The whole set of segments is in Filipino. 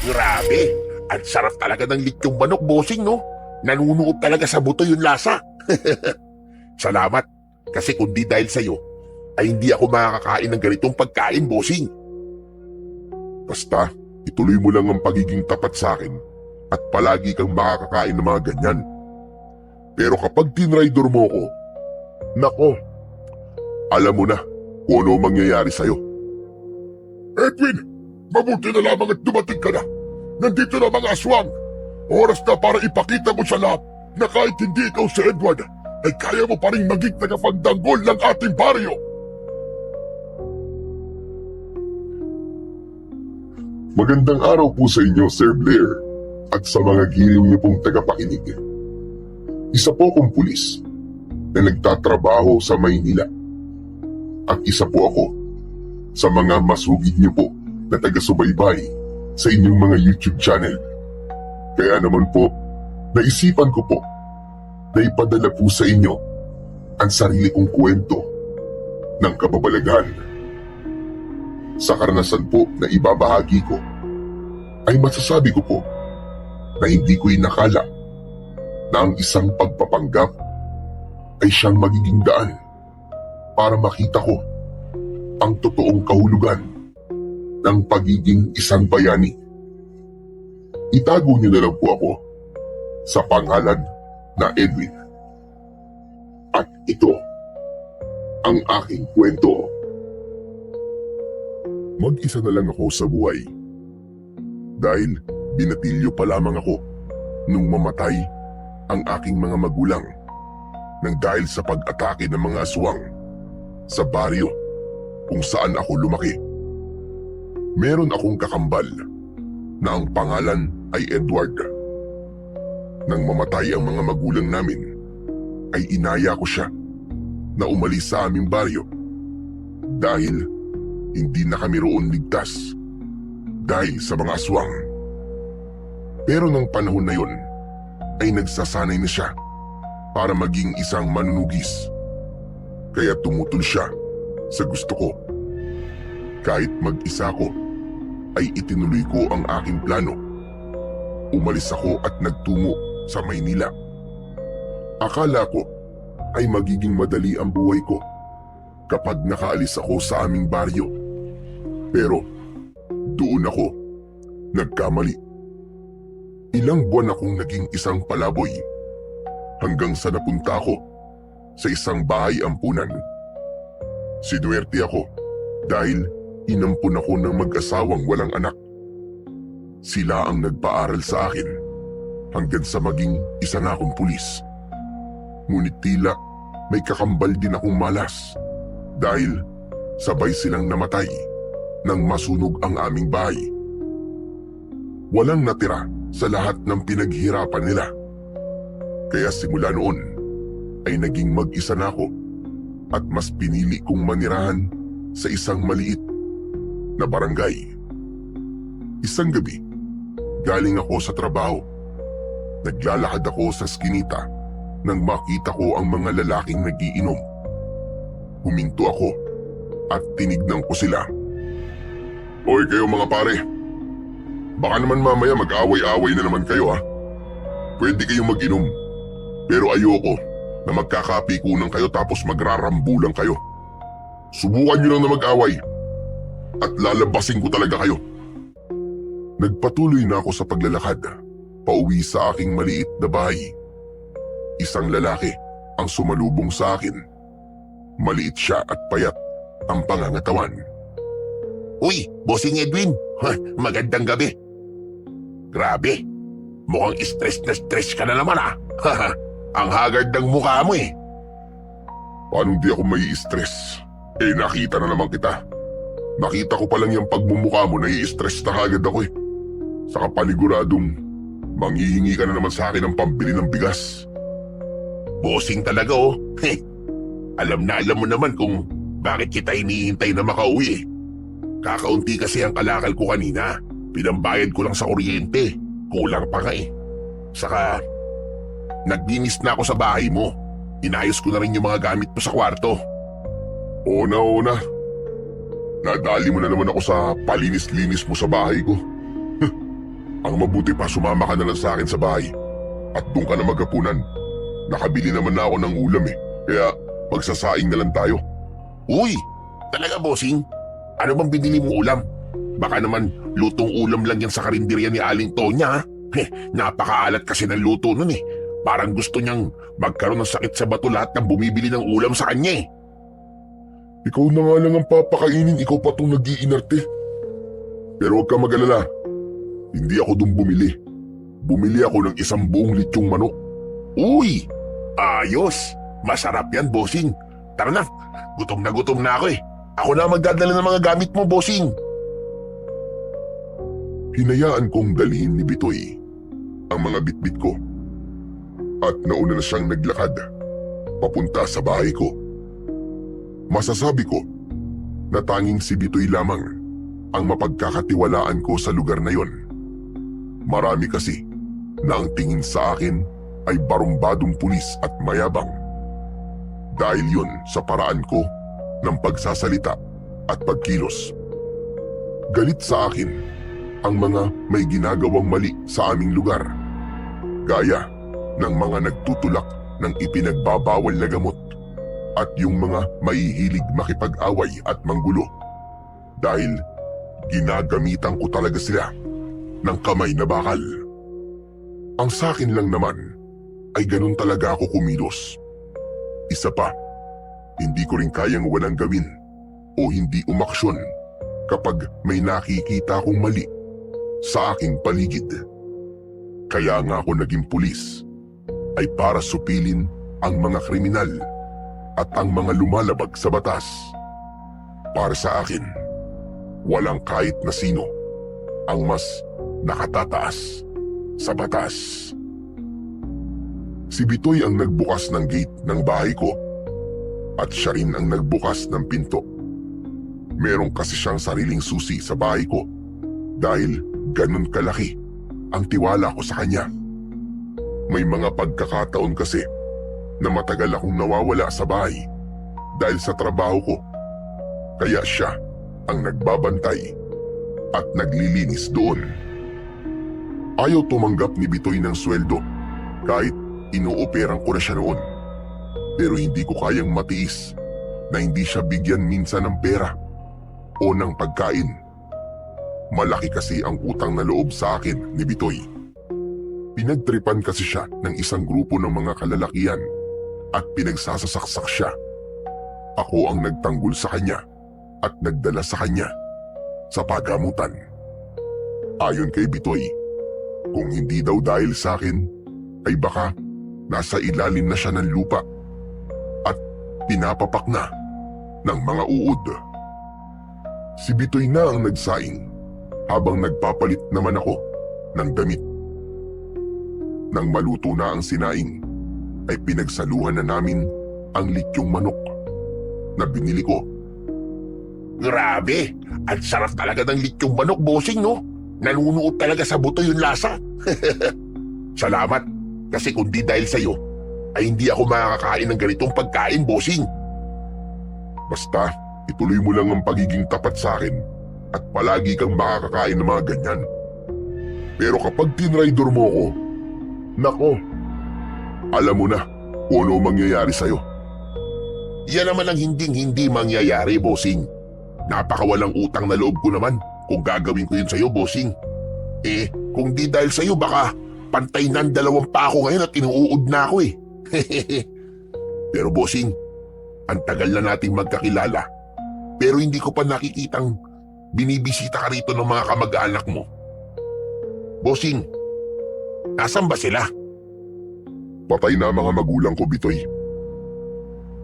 Grabe, ang sarap talaga ng lityong manok, bossing, no? Nanunuot talaga sa buto yung lasa. Salamat, kasi kung di dahil sa'yo, ay hindi ako makakakain ng ganitong pagkain, bossing. Basta, ituloy mo lang ang pagiging tapat sa akin at palagi kang makakakain ng mga ganyan. Pero kapag tinraidor mo ko, nako, alam mo na kung ano ang mangyayari sa'yo. Edwin, mabuti na lamang at dumating ka na. Nandito na mga aswang. Oras na para ipakita mo sa lahat na kahit hindi ikaw si Edward, ay kaya mo pa rin maging tagapagtanggol ng ating baryo. Magandang araw po sa inyo, Sir Blair, at sa mga giliw niyo pong tagapakinig. Isa po akong pulis na nagtatrabaho sa Maynila. At isa po ako sa mga masugid niyo po na taga-subaybay sa inyong mga YouTube channel. Kaya naman po, naisipan ko po na ipadala po sa inyo ang sarili kong kwento ng kababalaghan. Sa karanasan po na ibabahagi ko, ay masasabi ko po na hindi ko inakala na ang isang pagpapanggap ay siyang magiging daan para makita ko ang totoong kahulugan ng pagiging isang bayani. Itago niyo na lang po ako sa pangalan na Edwin. At ito ang aking kwento. Mag-isa na lang ako sa buhay. Dahil binatilyo pa lamang ako nung mamatay ang aking mga magulang nang dahil sa pag-atake ng mga aswang sa baryo kung saan ako lumaki. Meron akong kakambal na ang pangalan ay Edward. Nang mamatay ang mga magulang namin, ay inaya ko siya na umalis sa aming baryo dahil hindi na kami roon ligtas dahil sa mga aswang. Pero nang panahon na yon, ay nagsasanay na siya para maging isang manunugis. Kaya tumutol siya sa gusto ko. Kahit mag-isa ko, ay itinuloy ko ang aking plano. Umalis ako at nagtungo sa Maynila. Akala ko ay magiging madali ang buhay ko kapag nakaalis ako sa aming baryo. Pero doon ako nagkamali. Ilang buwan akong naging isang palaboy hanggang sa napunta ako sa isang bahay ampunan. Sinuwerte ako dahil inampun ako ng mag-asawang walang anak. Sila ang nagpaaral sa akin hanggang sa maging isa na akong pulis. Ngunit tila may kakambal din akong malas dahil sabay silang namatay nang masunog ang aming bahay. Walang natira sa lahat ng pinaghirapan nila. Kaya simula noon ay naging mag-isa na ako at mas pinili kong manirahan sa isang maliit na barangay. Isang gabi, galing ako sa trabaho. Naglalakad ako sa skinita nang makita ko ang mga lalaking nagiinom. Huminto ako at tinignan ko sila. Hoy kayo mga pare, baka naman mamaya mag-away-away na naman kayo ha. Pwede kayong mag-inom, pero ayoko na magkakapikunan kayo tapos magrarambulan kayo. Subukan nyo lang na mag-away at lalabasin ko talaga kayo. Nagpatuloy na ako sa paglalakad, pauwi sa aking maliit na bahay. Isang lalaki ang sumalubong sa akin. Maliit siya at payat ang pangangatawan. Uy, bossing Edwin, magandang gabi. Grabe, mukhang stress na stress ka na naman ah. Ang haggard ng mukha mo eh. Paano di ako may stress? Eh nakita na naman kita. Nakita ko pa lang yung pagmumukha mo, nai-stress na agad ako eh. Saka paniguradong manghihingi ka na naman sa akin ng pambili ng bigas. Bossing talaga oh. Alam mo naman kung bakit kita hinihintay na makauwi eh. Kakaunti kasi ang kalakal ko kanina. Pinambayad ko lang sa kuryente. Kulang pa nga eh. Saka, nagdinis na ako sa bahay mo. Inayos ko na rin yung mga gamit mo sa kwarto. Oo na. Nadali mo na naman ako sa palinis-linis mo sa bahay ko. Ang mabuti pa, sumama ka na lang sa akin sa bahay. At doon ka na maghapunan. Nakabili naman na ako ng ulam eh. Kaya magsasaing na lang tayo. Uy, talaga bossing? Ano bang binili mong ulam? Baka naman lutong ulam lang yan sa karinderya ni Aling Tonya ha? Napakaalat kasi ng luto nun eh. Parang gusto niyang magkaroon ng sakit sa bato lahat ng bumibili ng ulam sa kanya eh. Ikaw na nga lang ang papakainin, ikaw pa itong nag-iinarte. Pero huwag ka mag-alala. Hindi ako dun bumili. Bumili ako ng isang buong litsyong manok. Uy, ayos. Masarap yan, bossing. Tara na, gutom na ako eh. Ako na magdadala ng mga gamit mo, bossing. Hinayaan kong dalhin ni Bitoy ang mga bitbit ko. At nauna na siyang naglakad papunta sa bahay ko. Masasabi ko na tanging si Bitoy lamang ang mapagkakatiwalaan ko sa lugar na yon. Marami kasi na ang tingin sa akin ay barumbadong pulis at mayabang. Dahil yun sa paraan ko ng pagsasalita at pagkilos. Galit sa akin ang mga may ginagawang mali sa aming lugar. Gaya ng mga nagtutulak ng ipinagbabawal na gamot at yung mga mahihilig makipag-away at manggulo. Dahil ginagamitan ko talaga sila ng kamay na bakal. Ang sakin lang naman ay ganun talaga ako kumilos. Isa pa, hindi ko rin kayang walang gawin o hindi umaksyon kapag may nakikita akong mali sa aking paligid. Kaya nga ako naging pulis ay para supilin ang mga kriminal at ang mga lumalabag sa batas. Para sa akin, walang kahit na sino ang mas nakatataas sa batas. Si Bitoy ang nagbukas ng gate ng bahay ko at siya rin ang nagbukas ng pinto. Meron kasi siyang sariling susi sa bahay ko dahil ganun kalaki ang tiwala ko sa kanya. May mga pagkakataon kasi na matagal akong nawawala sa bahay dahil sa trabaho ko. Kaya siya ang nagbabantay at naglilinis doon. Ayaw tumanggap ni Bitoy ng sweldo kahit inooperang ko na siya noon. Pero hindi ko kayang matiis na hindi siya bigyan minsan ng pera o ng pagkain. Malaki kasi ang utang na loob sa akin ni Bitoy. Pinagtripan kasi siya ng isang grupo ng mga kalalakian at pinagsasasaksak siya. Ako ang nagtanggol sa kanya at nagdala sa kanya sa pagamutan. Ayon kay Bitoy, kung hindi daw dahil sa akin, ay baka nasa ilalim na siya ng lupa at pinapapak na ng mga uod. Si Bitoy na ang nagsaing habang nagpapalit naman ako ng damit. Nang maluto na ang sinaing, ay pinagsaluhan na namin ang litsyong manok na binili ko. Grabe, ang sarap talaga ng litsyong manok, bossing, no? Nanunuot talaga sa buto yung lasa. Salamat, kasi kung di dahil sa'yo, ay hindi ako makakakain ng ganitong pagkain, bossing. Basta, ituloy mo lang ang pagiging tapat sa akin at palagi kang makakakain ng mga ganyan. Pero kapag tinraidor mo ko, nako, alam mo na kung ano mangyayari sa'yo. Yan naman ang hindi mangyayari, bossing. Napakawalang utang na loob ko naman kung gagawin ko yun sa'yo, bossing. Kung di dahil sa'yo, baka pantay na 2 pa ako ngayon at inuud na ako eh. Pero bossing, ang tagal na nating magkakilala. Pero hindi ko pa nakikitang binibisita ka rito ng mga kamag-anak mo. Bossing, nasan ba sila? Patay na ang mga magulang ko, Bitoy.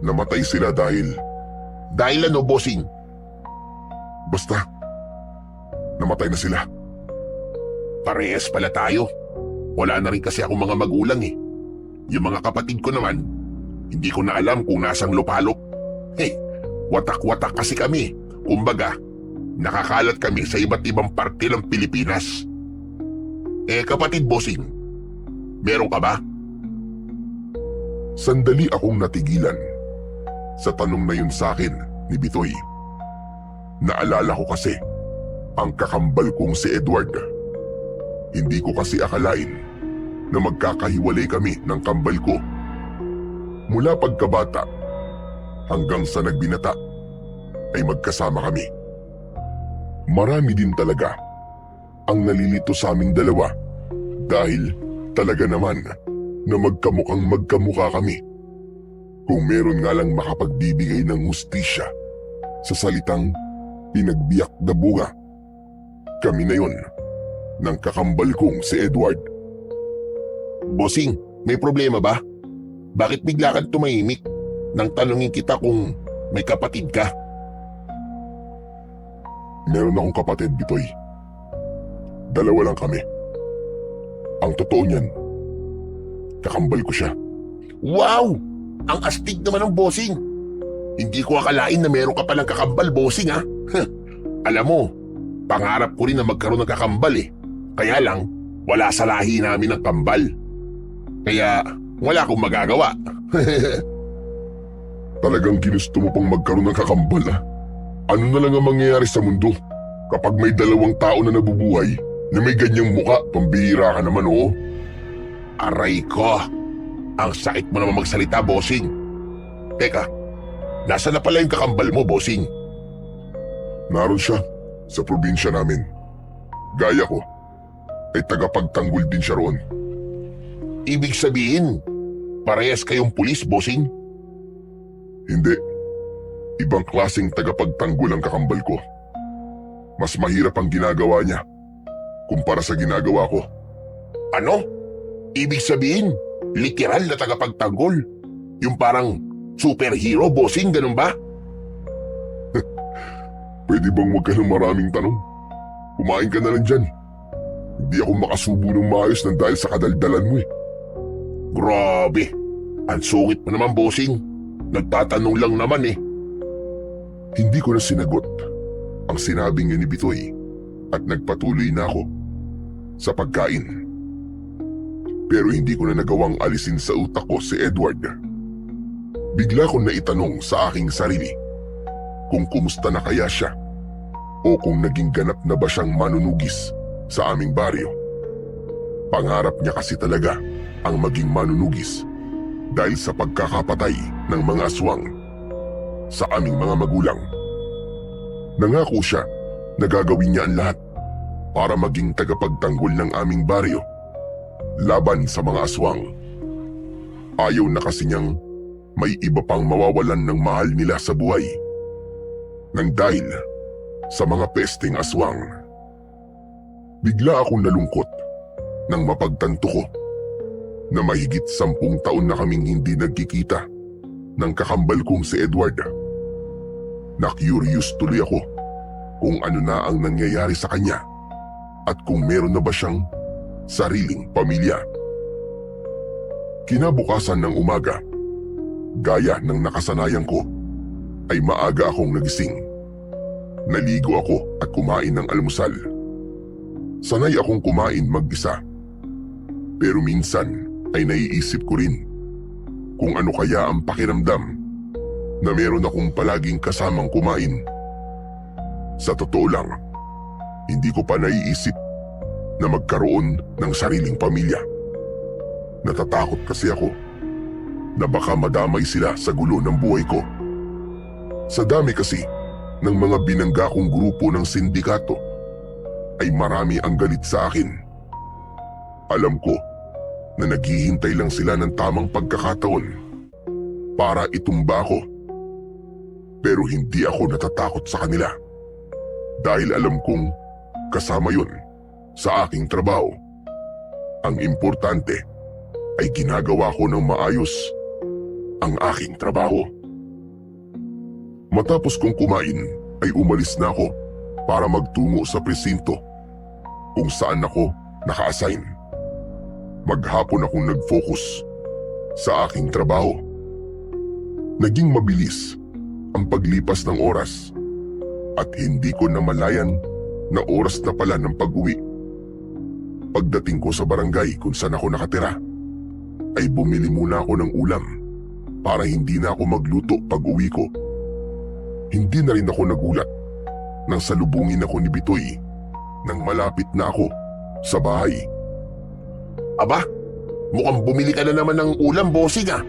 Namatay sila dahil... Dahil ano, bossing? Basta, namatay na sila. Parehas pala tayo. Wala na rin kasi akong mga magulang eh. Yung mga kapatid ko naman, hindi ko na alam kung nasang lupalop. Watak-watak kasi kami. Kumbaga, nakakalat kami sa iba't ibang parte ng Pilipinas. Kapatid bossing, meron ka ba? Sandali akong natigilan sa tanong na yun sa akin ni Bitoy. Naalala ko kasi ang kakambal kong si Edward. Hindi ko kasi akalain na magkakahiwalay kami ng kambal ko. Mula pagkabata hanggang sa nagbinata ay magkasama kami. Marami din talaga ang nalilito sa aming dalawa dahil talaga naman na magkamukhang magkamukha kami. Kung meron nga lang makapagbibigay ng hustisya sa salitang pinagbiyak na bunga, kami na yon ng kakambal kong si Edward. Bossing, may problema ba? Bakit bigla kang tumahimik nang tanungin kita kung may kapatid ka? Meron akong kapatid, Bitoy. Dalawa lang kami. Ang totoo niyan, kakambal ko siya. Wow! Ang astig naman ng bossing. Hindi ko akalain na meron ka palang kakambal, bossing ha. Alam mo, pangarap ko rin na magkaroon ng kakambal eh. Kaya lang, wala sa lahi namin ng kambal. Kaya wala akong magagawa. Talagang ginusto mo pang magkaroon ng kakambal ah. Ano na lang ang mangyayari sa mundo kapag may dalawang tao na nabubuhay na may ganyang muka? Pambihira ka naman, oo. Aray ko! Ang sakit mo naman magsalita, bossing. Teka, nasa na pala yung kakambal mo, bossing? Naroon siya sa probinsya namin. Gaya ko ay tagapagtanggol din siya roon. Ibig sabihin, parehas kayong pulis, bossing? Hindi. Ibang klaseng tagapagtanggol ang kakambal ko. Mas mahirap ang ginagawa niya kumpara sa ginagawa ko. Ano? Ibig sabihin, literal na tagapagtanggol? Yung parang superhero, bossing, ganun ba? Pwede bang wag ka ng maraming tanong? Kumain ka na lang dyan. Hindi ako makasubo ng maayos ng dahil sa kadaldalan mo eh. Grabe! Ang sungit mo naman, bossing. Nagtatanong lang naman eh. Hindi ko na sinagot ang sinabing ni Bitoy at nagpatuloy na ako sa pagkain. Pero hindi ko na nagawang alisin sa utak ko si Edward. Bigla kong naitanong sa aking sarili kung kumusta na kaya siya o kung naging ganap na ba siyang manunugis sa aming baryo. Pangarap niya kasi talaga ang maging manunugis dahil sa pagkakapatay ng mga aswang sa aming mga magulang. Nangako siya na gagawin niya ang lahat para maging tagapagtanggol ng aming baryo laban sa mga aswang. Ayaw na kasi niyang may iba pang mawawalan ng mahal nila sa buhay nang dahil sa mga pesteng aswang. Bigla akong nalungkot nang mapagtanto ko na mahigit 10 taon na kaming hindi nagkikita ng kakambal kong si Edward. Na-curious tuloy ako kung ano na ang nangyayari sa kanya at kung meron na ba siyang sariling pamilya. Kinabukasan ng umaga, gaya ng nakasanayan ko, ay maaga akong nagising. Naligo ako at kumain ng almusal. Sanay akong kumain mag-isa. Pero minsan ay naiisip ko rin kung ano kaya ang pakiramdam na meron akong palaging kasamang kumain. Sa totoo lang, hindi ko pa naiisip na magkaroon ng sariling pamilya. Natatakot kasi ako na baka madamay sila sa gulo ng buhay ko. Sa dami kasi ng mga binangga kong grupo ng sindikato, ay marami ang galit sa akin. Alam ko na naghihintay lang sila ng tamang pagkakataon para itumba ko. Pero hindi ako natatakot sa kanila dahil alam kong kasama yun sa aking trabaho. Ang importante ay ginagawa ko ng maayos ang aking trabaho. Matapos kong kumain ay umalis na ako para magtungo sa presinto kung saan ako naka-assign. Maghapon akong nag-focus sa aking trabaho. Naging mabilis ang paglipas ng oras at hindi ko namalayan na oras na pala ng pag-uwi. Pagdating ko sa barangay kung saan ako nakatira, ay bumili muna ako ng ulam para hindi na ako magluto pag-uwi ko. Hindi na rin ako nagulat nang salubungin ako ni Bitoy nang malapit na ako sa bahay. Aba, mukhang bumili ka na naman ng ulam, bossing ah.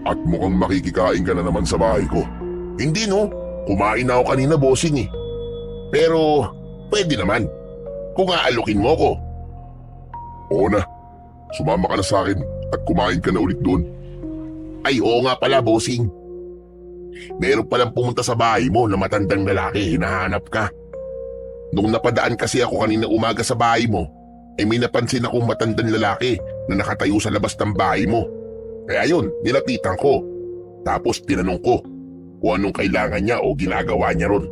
At mukhang makikikain ka na naman sa bahay ko. Hindi no, kumain na ako kanina, bossing eh. Pero, pwede naman. Kung aalukin mo ko. Oo na, sumama ka na sa akin at kumain ka na ulit doon. Ay, oo nga pala, bossing. Meron palang pumunta sa bahay mo na matandang lalaki, hinahanap ka. Nung napadaan kasi ako kanina umaga sa bahay mo, may napansin akong matandang lalaki na nakatayo sa labas ng bahay mo. Kaya yun, nilapitan ko. Tapos tinanong ko kung anong kailangan niya o ginagawa niya ron.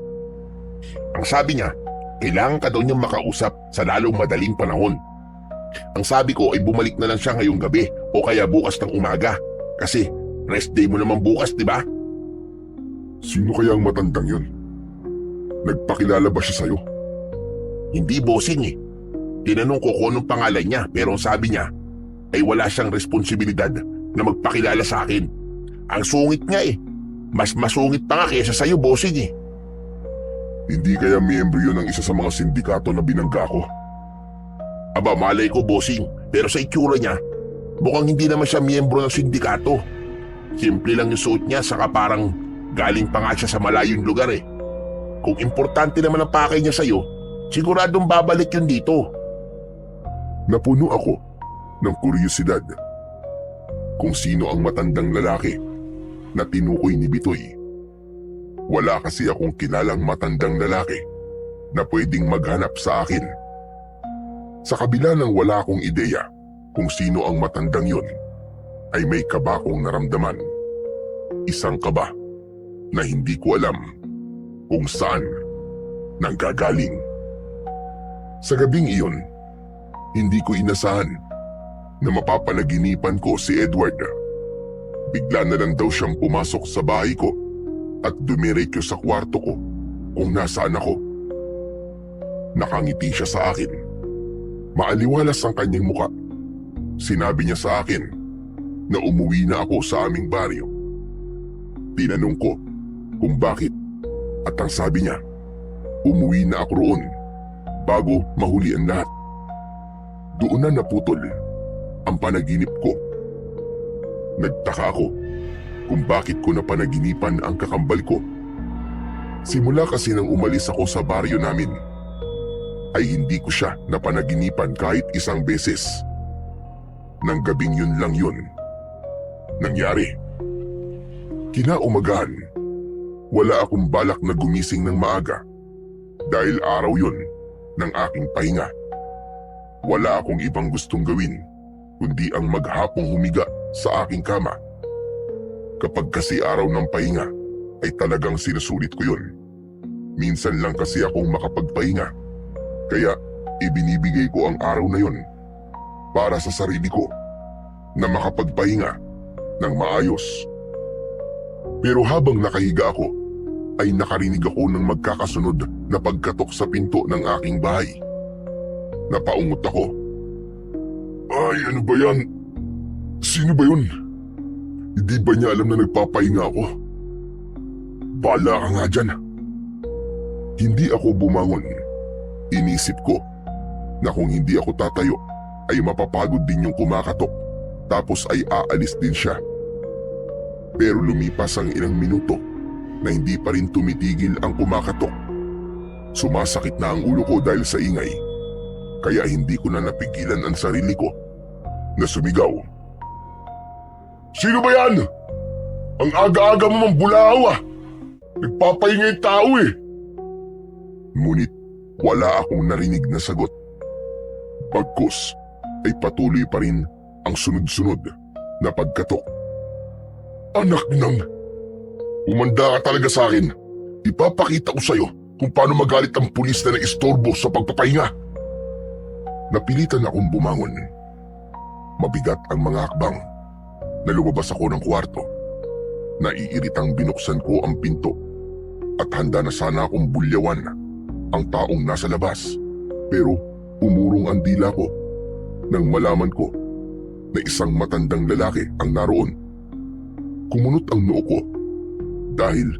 Ang sabi niya, kailangan ka daw niyang makausap sa lalong madaling panahon. Ang sabi ko ay bumalik na lang siya ngayong gabi o kaya bukas ng umaga. Kasi rest day mo naman bukas, di ba? Sino kaya ang matandang yun? Nagpakilala ba siya sa'yo? Hindi, bossing eh. Tinanong ko kung anong pangalan niya pero ang sabi niya ay wala siyang responsibilidad na magpakilala sa akin. Ang sungit nga eh. Mas masungit pa nga kaysa sa'yo, bossing eh. Hindi kaya miyembro yun ng isa sa mga sindikato na binangga ko? Aba, malay ko, bossing. Pero sa itsura niya, mukhang hindi naman siya miyembro ng sindikato. Simple lang yung suot niya saka parang galing pa nga siya sa malayong lugar eh. Kung importante naman ang pakay niya sa'yo, siguradong babalik yun dito. Napuno ako ng kuryosidad kung sino ang matandang lalaki na tinukoy ni Bitoy. Wala kasi akong kilalang matandang lalaki na pwedeng maghanap sa akin. Sa kabila ng wala akong ideya kung sino ang matandang yun, ay may kaba akong naramdaman. Isang kaba na hindi ko alam kung saan nanggagaling. Sa gabing iyon, hindi ko inasahan na mapapanaginipan ko si Edward. Bigla na lang daw siyang pumasok sa bahay ko at dumiretso sa kwarto ko kung nasaan ako. Nakangiti siya sa akin. Maaliwalas ang kanyang muka. Sinabi niya sa akin na umuwi na ako sa aming baryo. Tinanong ko kung bakit at ang sabi niya, umuwi na ako roon bago mahuli ang lahat. Doon na naputol ang panaginip ko. Nagtaka ako kung bakit ko napanaginipan ang kakambal ko. Simula kasi nang umalis ako sa baryo namin, ay hindi ko siya napanaginipan kahit isang beses. Nang gabing yun lang yun nangyari. Kinaumagahan, wala akong balak na gumising ng maaga dahil araw yun ng aking pahinga. Wala akong ibang gustong gawin kundi ang maghapong humiga sa aking kama. Kapag kasi araw ng pahinga ay talagang sinusulit ko yun. Minsan lang kasi akong makapagpahinga, kaya ibinibigay ko ang araw na yun para sa sarili ko na makapagpahinga ng maayos. Pero habang nakahiga ako, ay nakarinig ako ng magkakasunod na pagkatok sa pinto ng aking bahay. Napaungot ako. Ay, ano ba yan? Sino ba yun? Hindi ba niya alam na nagpapahinga ako? Bala ka nga dyan. Hindi ako bumangon. Inisip ko na kung hindi ako tatayo ay mapapagod din yung kumakatok, tapos ay aalis din siya. Pero lumipas ang ilang minuto na hindi pa rin tumitigil ang kumakatok. Sumasakit na ang ulo ko dahil sa ingay, kaya hindi ko na napigilan ang sarili ko na sumigaw. Sino ba yan? Ang aga-aga mo mang bulahaw ah! Nagpapahinga yung tao eh! Ngunit wala akong narinig na sagot. Bagkus ay patuloy pa rin ang sunod-sunod na pagkatok. Anak nang, umanda ka talaga sa akin. Ipapakita ko sa'yo kung paano magalit ang pulis na naistorbo sa pagpapahinga. Napilitan akong bumangon. Mabigat ang mga hakbang. Nalumabas ako ng kwarto. Naiiritang binuksan ko ang pinto at handa na sana akong bulyawan ang taong nasa labas. Pero umurong ang dila ko nang malaman ko na isang matandang lalaki ang naroon. Kumunot ang noo ko dahil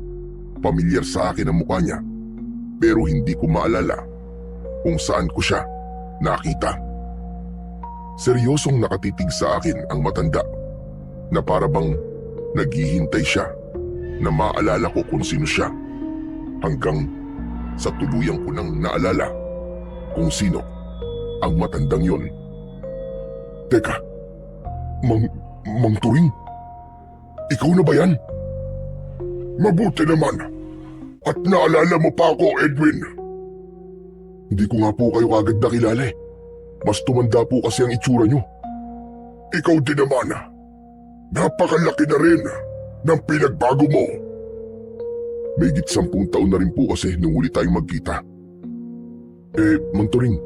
pamilyar sa akin ang mukha niya, pero hindi ko maalala kung saan ko siya nakita. Seryosong nakatitig sa akin ang matanda na para bang naghihintay siya na maalala ko kung sino siya hanggang sa tuluyang ko nang naalala kung sino ang matandang yon. Teka, Mang Turing? Ikaw na ba yan? Mabuti naman. At naalala mo pa ako, Edwin. Hindi ko nga po kayo kagad nakilala eh. Mas tumanda po kasi ang itsura nyo. Ikaw din naman. Napakalaki na rin ng pinagbago mo. May 10 taon na rin po kasi nung uli tayong magkita. Mang Turing,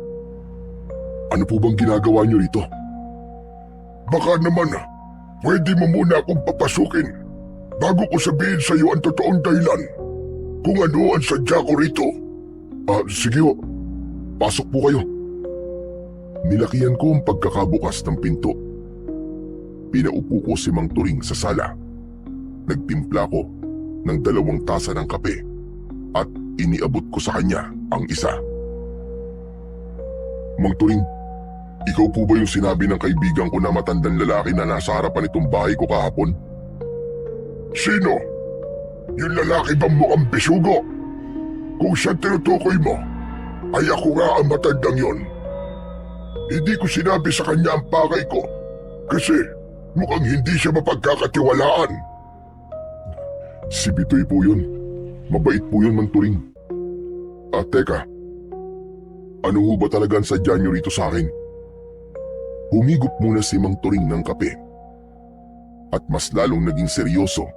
ano po bang ginagawa nyo rito? Baka naman, pwede mo muna akong papasukin bago ko sabihin sa iyo ang totoong dahilan kung ano ang sadya ko rito. Sige ho. Pasok po kayo. Nilakihan ko ang pagkakabukas ng pinto. Pinaupo ko si Mang Turing sa sala. Nagtimpla ko ng 2 tasa ng kape at iniabot ko sa kanya ang isa. Mang Turing, ikaw po ba yung sinabi ng kaibigan ko na matandang lalaki na nasa harapan itong bahay ko kahapon? Sino? Yung lalaki bang mukhang bisugo? Kung siya tinutukoy mo, ay ako nga ang matandang yon. Hindi ko sinabi sa kanya ang pakay ko kasi mukhang hindi siya mapagkakatiwalaan. Si Bitoy po yun. Mabait po yun, Mang Turing. Teka. Ano ho ba talaga ang sadya niyo rito sa akin? Humigop muna si Mang Turing ng kape. At mas lalong naging seryoso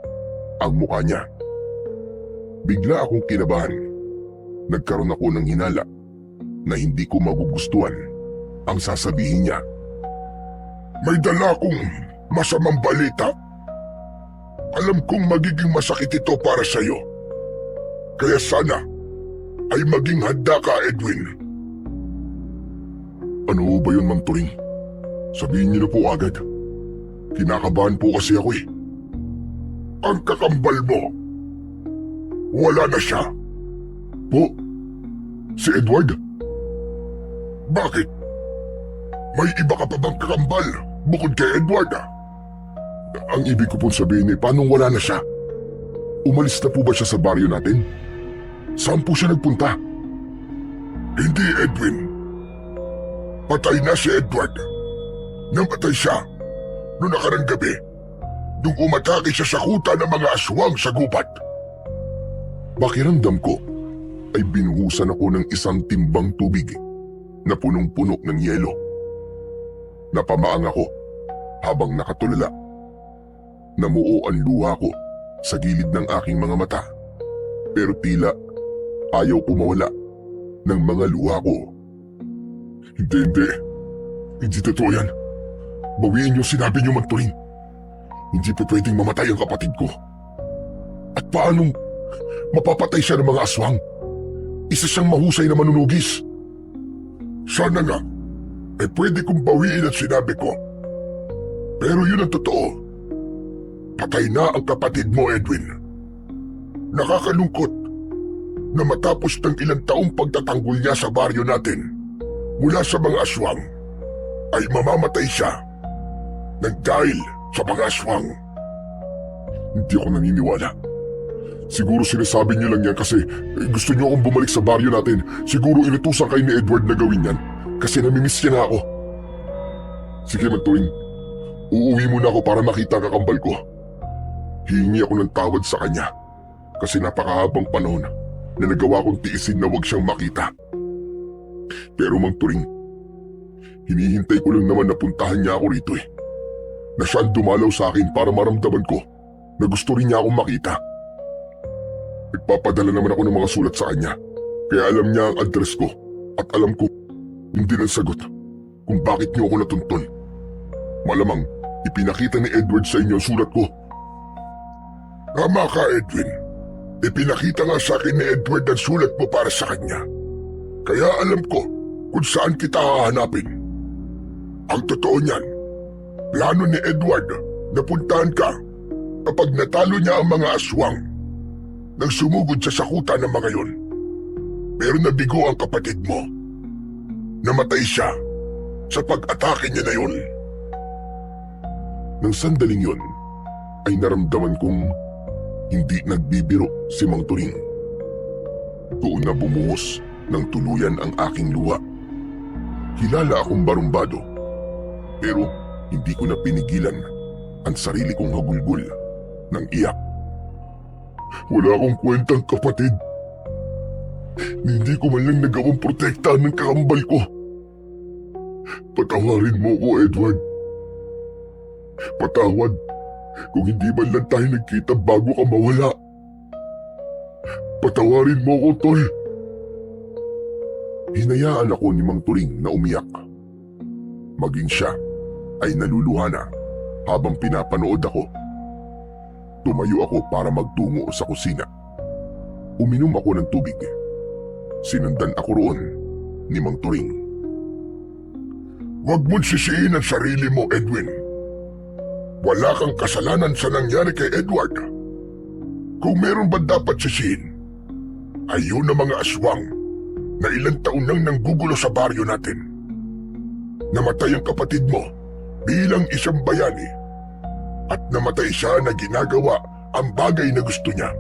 ang mukha niya. Bigla akong kinabahan. Nagkaroon ako ng hinala na hindi ko magugustuhan ang sasabihin niya. May dala akong masamang balita. Alam kong magiging masakit ito para sa iyo. Kaya sana ay maging handa ka, Edwin. Ano ba yun, Mang Turing? Sabihin niyo na po agad. Kinakabahan po kasi ako eh. Ang kakambal mo. Wala na siya. Po? Si Edward? Bakit? May iba ka pa bang kakambal bukod kay Edward? Ang ibig ko pong sabihin eh, paano wala na siya? Umalis na po ba siya sa baryo natin? Saan po siya nagpunta? Hindi, Edwin. Patay na si Edward. Namatay siya noong nakarang gabi nung umatake siya sa kuta ng mga aswang sa gubat. Pakiramdam ko ay binuhusan ako ng isang timbang tubig na punong-puno ng yelo. Napamaang ako habang nakatulala. Namuo ang luha ko sa gilid ng aking mga mata. Pero tila ayaw ko mawala ng mga luha ko. Hindi totoo yan. Bawiin yung sinabi niyo, Mang Turing. Hindi pa pwedeng mamatay ang kapatid ko. At paanong mapapatay siya ng mga aswang? Isa siyang mahusay na manunugis. Sana nga, pwede kong bawiin ang sinabi ko. Pero yun ang totoo. Patay na ang kapatid mo, Edwin. Nakakalungkot na matapos ng ilang taong pagtatanggol niya sa baryo natin mula sa mga aswang, ay mamamatay siya nang dahil sa mga aswang. Hindi ako naniniwala. Siguro sinasabi niyo lang yan kasi gusto niyo akong bumalik sa baryo natin. Siguro inutusan kayo ni Edward na gawin yan kasi namimiss niya na ako. Sige, Mang Turing. Uuwi muna ako para makita ang kakambal ko. Hihingi ako ng tawad sa kanya kasi napakahabang panahon na nagawa kong tiisin na huwag siyang makita. Pero Mang Turing, hinihintay ko lang naman na puntahan niya ako rito eh. Na siyang dumalaw sa akin para maramdaman ko na gusto rin niya akong makita. Nagpapadala naman ako ng mga sulat sa kanya kaya alam niya ang address ko at alam ko hindi ng sagot kung bakit niyo ako natuntun. Malamang ipinakita ni Edward sa inyo ang sulat ko. Tama ka, Edwin. Ipinakita nga sa akin ni Edward ang sulat mo para sa kanya. Kaya alam ko kung saan kita hahanapin. Ang totoo niyan, plano ni Edward na puntahan ka kapag natalo niya ang mga aswang. Nang sumugod siya sa kuta ng mga yon. Pero nabigo ang kapatid mo. namatay siya sa pag-atake niya na yun. Nang sandaling yun, ay naramdaman kong hindi nagbibiro si Mang Turing. Doon na bumuhos ng tuluyan ang aking luha. Kilala akong barumbado, pero hindi ko na pinigilan ang sarili kong hagulgol ng iyak. Wala akong kwentang kapatid. Hindi ko man lang nagawang protektahan ng kakambal ko. Patawarin mo ko, Edward. Patawad kung hindi man lang tayo nagkita bago ka mawala. Patawarin mo ko, Tol. Hinayaan ako ni Mang Turing na umiyak. Maging siya ay naluluha na habang pinapanood ako. Tumayo ako para magtungo sa kusina. Uminom ako ng tubig. Sinundan ako roon ni Mang Turing. Huwag mong sisihin ang sarili mo, Edwin. Wala kang kasalanan sa nangyari kay Edward. Kung meron ba dapat sisihin, ay yun ang mga aswang na ilang taon nang nanggugulo sa baryo natin. Namatay ang kapatid mo bilang isang bayani at namatay siya na ginagawa ang bagay na gusto niya.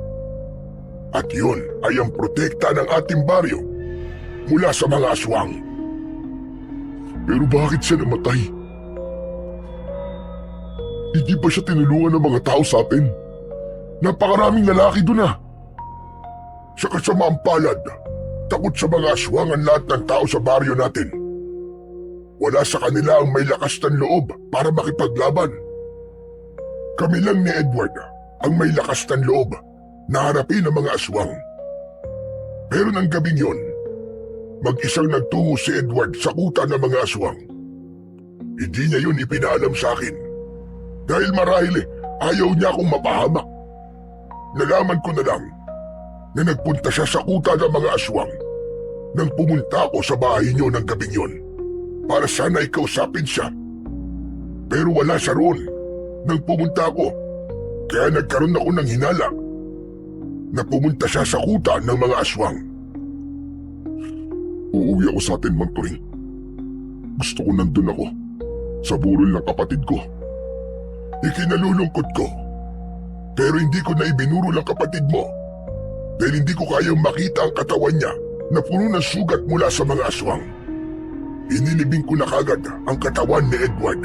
At yun ay ang protekta ng ating baryo mula sa mga aswang. Pero bakit siya namatay? Hindi ba siya tinulungan ng mga tao sa atin? Napakaraming lalaki doon ah. Sa kasamaang palad, takot sa mga aswang ang lahat ng tao sa baryo natin. Wala sa kanila ang may lakas ng loob para makipaglaban. Kami lang ni Edward ang may lakas ng loob na harapin ang mga aswang. Pero ng gabing yon, mag-isang nagtungo si Edward sa kuta ng mga aswang. Hindi niya yun ipinaalam sa akin. Dahil marahil ayaw niya akong mapahamak. Nalaman ko na lang na nagpunta siya sa kuta ng mga aswang nang pumunta ako sa bahay niyo ng gabing yon para sana ikausapin siya. Pero wala siya roon nang pumunta ako, kaya nagkaroon ako ng hinala na pumunta siya sa kuta ng mga aswang. Uuwi ako sa atin, Mang Turing. Gusto ko nandun ako sa burol ng kapatid ko. Ikinalulungkot ko, pero hindi ko na ibinuro ng kapatid mo dahil hindi ko kayang makita ang katawan niya na puno ng sugat mula sa mga aswang. Inilibing ko na kagad ang katawan ni Edward.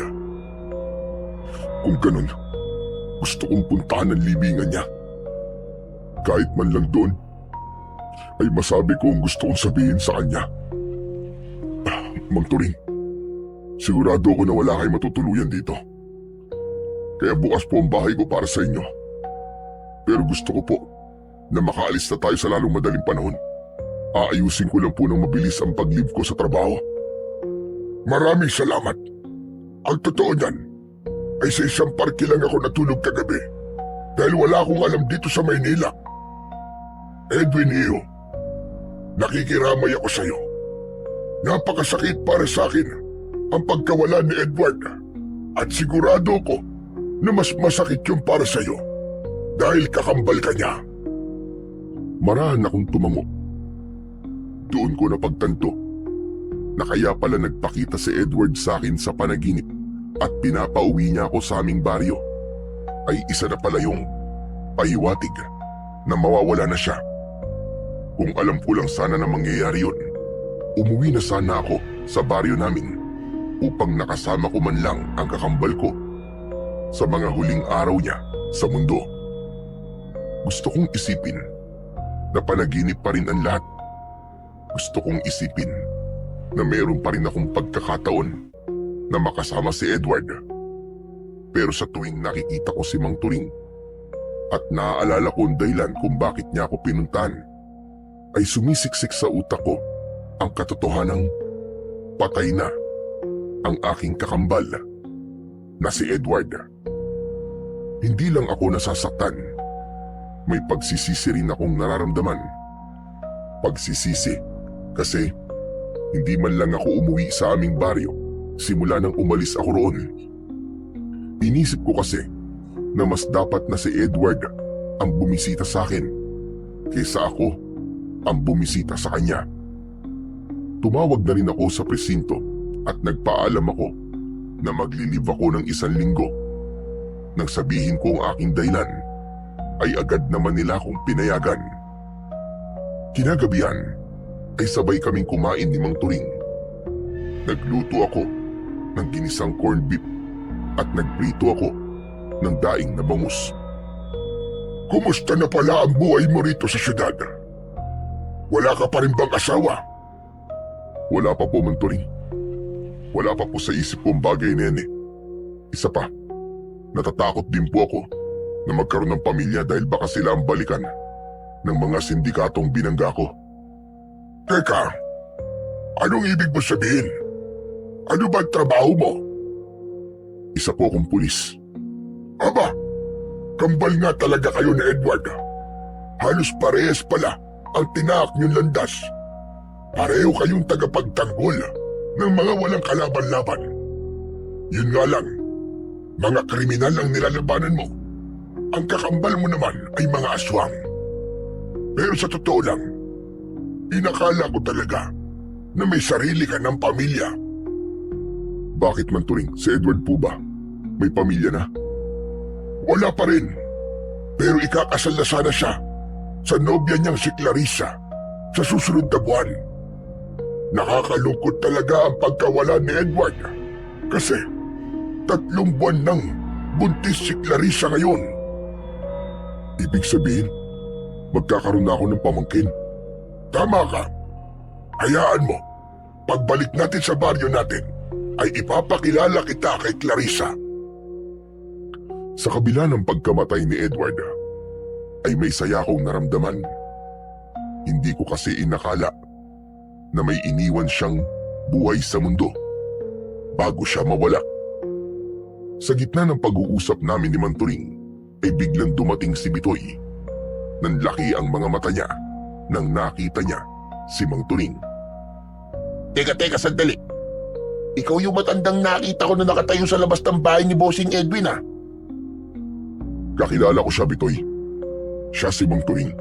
Kung ganun, gusto kong puntahan ang libingan niya. Kahit man lang doon, ay masabi ko ang gusto kong sabihin sa kanya. Mang Turing, sigurado ako na wala kayo matutuluyan dito. Kaya bukas po ang bahay ko para sa inyo. Pero gusto ko po na makaalis na tayo sa lalong madaling panahon. Aayusin ko lang po ng mabilis ang pag-leave ko sa trabaho. Maraming salamat. Ang totoo niyan ay sa isang parke lang ako natulog kagabi dahil wala akong alam dito sa Maynila. Edwin Iyo, nakikiramay ako sa iyo. Napakasakit para sa akin ang pagkawala ni Edward at sigurado ko na mas masakit yung para sa iyo dahil kakambal ka niya. Marahan akong tumango. Doon ko napagtanto na kaya pala nagpakita si Edward sa akin sa panaginip at pinapauwi niya ako sa aming baryo ay isa na pala yung pahiwatig na mawawala na siya. Kung alam ko lang sana na mangyayari yun, umuwi na sana ako sa baryo namin upang nakasama ko man lang ang kakambal ko sa mga huling araw niya sa mundo. Gusto kong isipin na panaginip pa rin ang lahat. Gusto kong isipin na meron pa rin akong pagkakataon na makasama si Edward. Pero sa tuwing nakikita ko si Mang Turing at naaalala ko ang dahilan kung bakit niya ako pinuntahan, ay sumisiksik sa utak ko ang katotohanang patay na ang aking kakambal na si Edward. Hindi lang ako nasasaktan, may pagsisisi rin akong nararamdaman. Pagsisisi kasi hindi man lang ako umuwi sa aming baryo simula nang umalis ako roon. Inisip ko kasi na mas dapat na si Edward ang bumisita sa akin kaysa ako ang bumisita sa kanya. Tumawag na rin ako sa presinto at nagpaalam ako na maglilib ako ng 1 linggo. Nang sabihin ko ang aking dahilan, ay agad naman nila akong pinayagan. Kinagabihan ay sabay kaming kumain ni Mang Turing. Nagluto ako ng ginisang corned beef at nagprito ako ng daing na bangus. Kumusta na pala ang buhay mo rito sa syudad? Wala ka pa rin bang asawa? Wala pa po, Mang Turing. Wala pa po sa isip ko ang bagay na yan eh. Isa pa, natatakot din po ako na magkaroon ng pamilya dahil baka sila ang balikan ng mga sindikatong binangga ko. Teka, anong ibig mo sabihin? Ano ba ang trabaho mo? Isa po akong pulis. Aba, kambal nga talaga kayo ni Edward. Halos parehas pala ang tinaak niyong landas. Pareho kayong tagapagtanggol ng mga walang kalaban-laban. Yun nga lang, mga kriminal ang nilalabanan mo. Ang kakambal mo naman ay mga aswang. Pero sa totoo lang, inakala ko talaga na may sarili ka ng pamilya. Bakit, Man Turing? Si Edward po ba? May pamilya na? Wala pa rin. Pero ikakasal na sana siya sa nobya niyang si Clarissa sa susunod na buwan. Nakakalungkot talaga ang pagkawala ni Edward kasi 3 buwan nang buntis si Clarissa ngayon. Ibig sabihin, magkakaroon na ako ng pamangkin. Tama ka. Hayaan mo, pagbalik natin sa baryo natin, ay ipapakilala kita kay Clarissa. Sa kabila ng pagkamatay ni Edward, ay may saya akong naramdaman. Hindi ko kasi inakala na may iniwan siyang buhay sa mundo bago siya mawala. Sa gitna ng pag-uusap namin ni Mang Turing, ay biglang dumating si Bitoy. Nanlaki ang mga mata niya nang nakita niya si Mang Turing. Teka, sandali. Ikaw yung matandang nakita ko na nakatayo sa labas ng bahay ni Bossing Edwin ah. Kakilala ko siya, Bitoy. Siya si Mang Turing.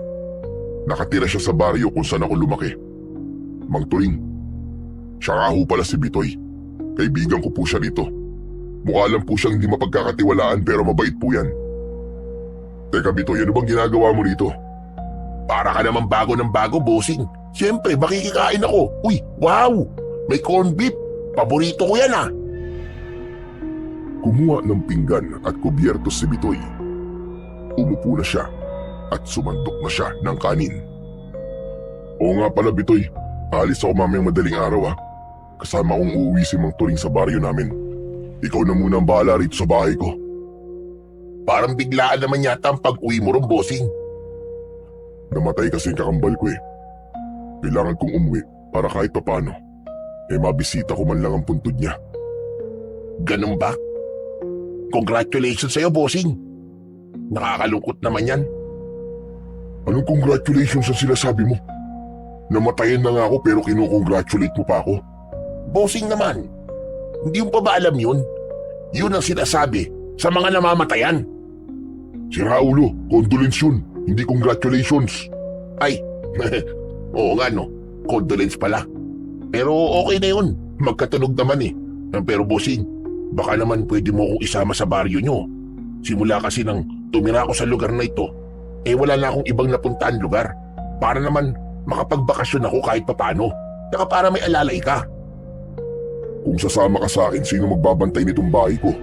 Nakatira siya sa baryo kung saan ako lumaki. Mang Turing, siya nga ho pala si Bitoy. Kaibigan ko po siya dito. Mukha lang po siyang hindi mapagkakatiwalaan pero mabait po yan. Teka Bitoy, ano bang ginagawa mo dito? Para ka naman bago ng bago, Bossing. Siyempre, makikikain ako. Uy, wow! May corned beef. Paborito ko yan ah. Kumuha ng pinggan at kubyertos si Bitoy. Umupo na siya at sumandok na siya ng kanin. Oo nga pala Bitoy, alis ako mamayang madaling araw ah. Kasama kong uuwi si Mang Turing sa baryo namin. Ikaw na muna ang bahala rito sa bahay ko. Parang biglaan naman yata ang pag-uwi mo ron, Bossing. Namatay kasi yung kakambal ko eh. Kailangan kong umuwi para kahit papano, mabisita ko man lang ang puntod niya. Ganun ba? Congratulations sa'yo, Bossing. Nakakalungkot naman yan. Anong congratulations ang sinasabi mo? Namatayan na nga ako pero kinukongratulate mo pa ako. Bossing naman. Hindi mo pa ba alam yun? Yun ang sinasabi sa mga namamatayan. Si Raulo, condolence yun, hindi congratulations. Ay, oo nga no. Condolence pala. Pero okay na yun. Magkatunog naman eh. Pero Bossing, baka naman pwede mo akong isama sa baryo nyo. Simula kasi nang tumira ako sa lugar na ito, wala na akong ibang napuntahan lugar. Para naman makapagbakasyon ako kahit papano. Saka para may alalay ka. Kung sasama ka sa akin, sino magbabantay nitong bahay ko?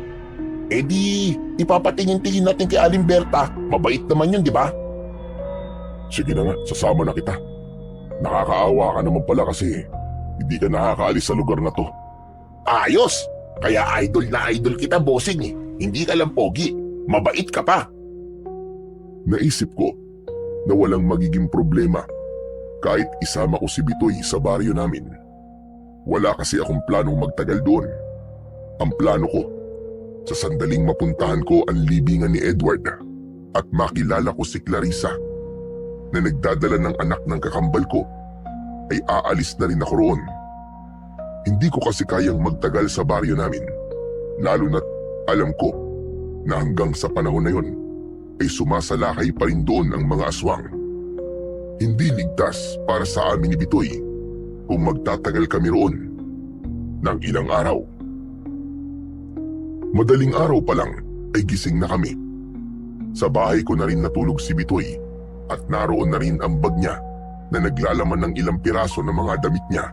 Di, ipapatingin-tingin natin kay Aling Berta. Mabait naman yun, di ba? Sige na nga, sasama na kita. Nakakaawa ka naman pala kasi hindi ka nakakaalis sa lugar na to. Ayos! Kaya idol na idol kita, Bossing eh. Hindi ka lang pogi. Mabait ka pa. Naisip ko na walang magiging problema kahit isama ko si Bitoy sa baryo namin. Wala kasi akong planong magtagal doon. Ang plano ko, sa sandaling mapuntahan ko ang libingan ni Edward at makilala ko si Clarissa na nagdadala ng anak ng kakambal ko, ay aalis na rin ako roon. Hindi ko kasi kayang magtagal sa baryo namin, lalo na't alam ko na hanggang sa panahon na yon ay sumasalakay pa rin doon ang mga aswang. Hindi ligtas para sa amin ni Bitoy kung magtatagal kami roon ng ilang araw. Madaling araw pa lang ay gising na kami. Sa bahay ko na rin natulog si Bitoy at naroon na rin ang bag niya na naglalaman ng ilang piraso ng mga damit niya.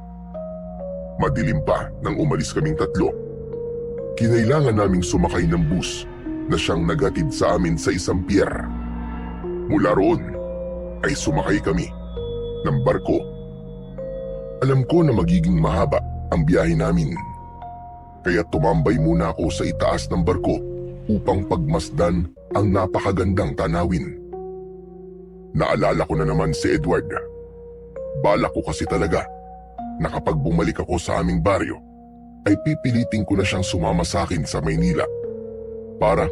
Madilim pa nang umalis kaming tatlo. Kinailangan naming sumakay ng bus na siyang naghatid sa amin sa isang pier. Mula roon ay sumakay kami ng barko. Alam ko na magiging mahaba ang biyahe namin. Kaya tumambay muna ako sa itaas ng barko upang pagmasdan ang napakagandang tanawin. Naalala ko na naman si Edward. Balak ko kasi talaga na kapag bumalik ako sa aming baryo ay pipilitin ko na siyang sumama sa akin sa Maynila para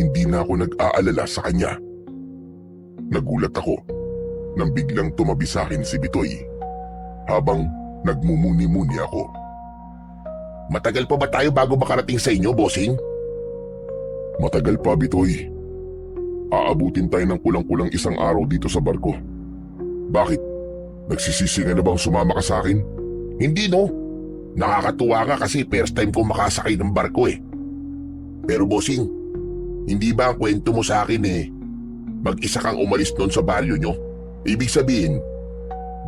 hindi na ako nag-aalala sa kanya. Nagulat ako nang biglang tumabi sa akin si Bitoy habang nagmumuni-muni ako. Matagal pa ba tayo bago makarating sa inyo, bossing? Matagal pa, Bitoy. Aabutin tayo ng kulang-kulang isang araw dito sa barko. Bakit? Nagsisisi ka na bang sumama ka sa akin? Hindi no. Nakakatuwa ka kasi first time ko makasakay ng barko eh. Pero bossing, hindi ba ang kwento mo sa akin mag-isa kang umalis doon sa baryo nyo? Ibig sabihin,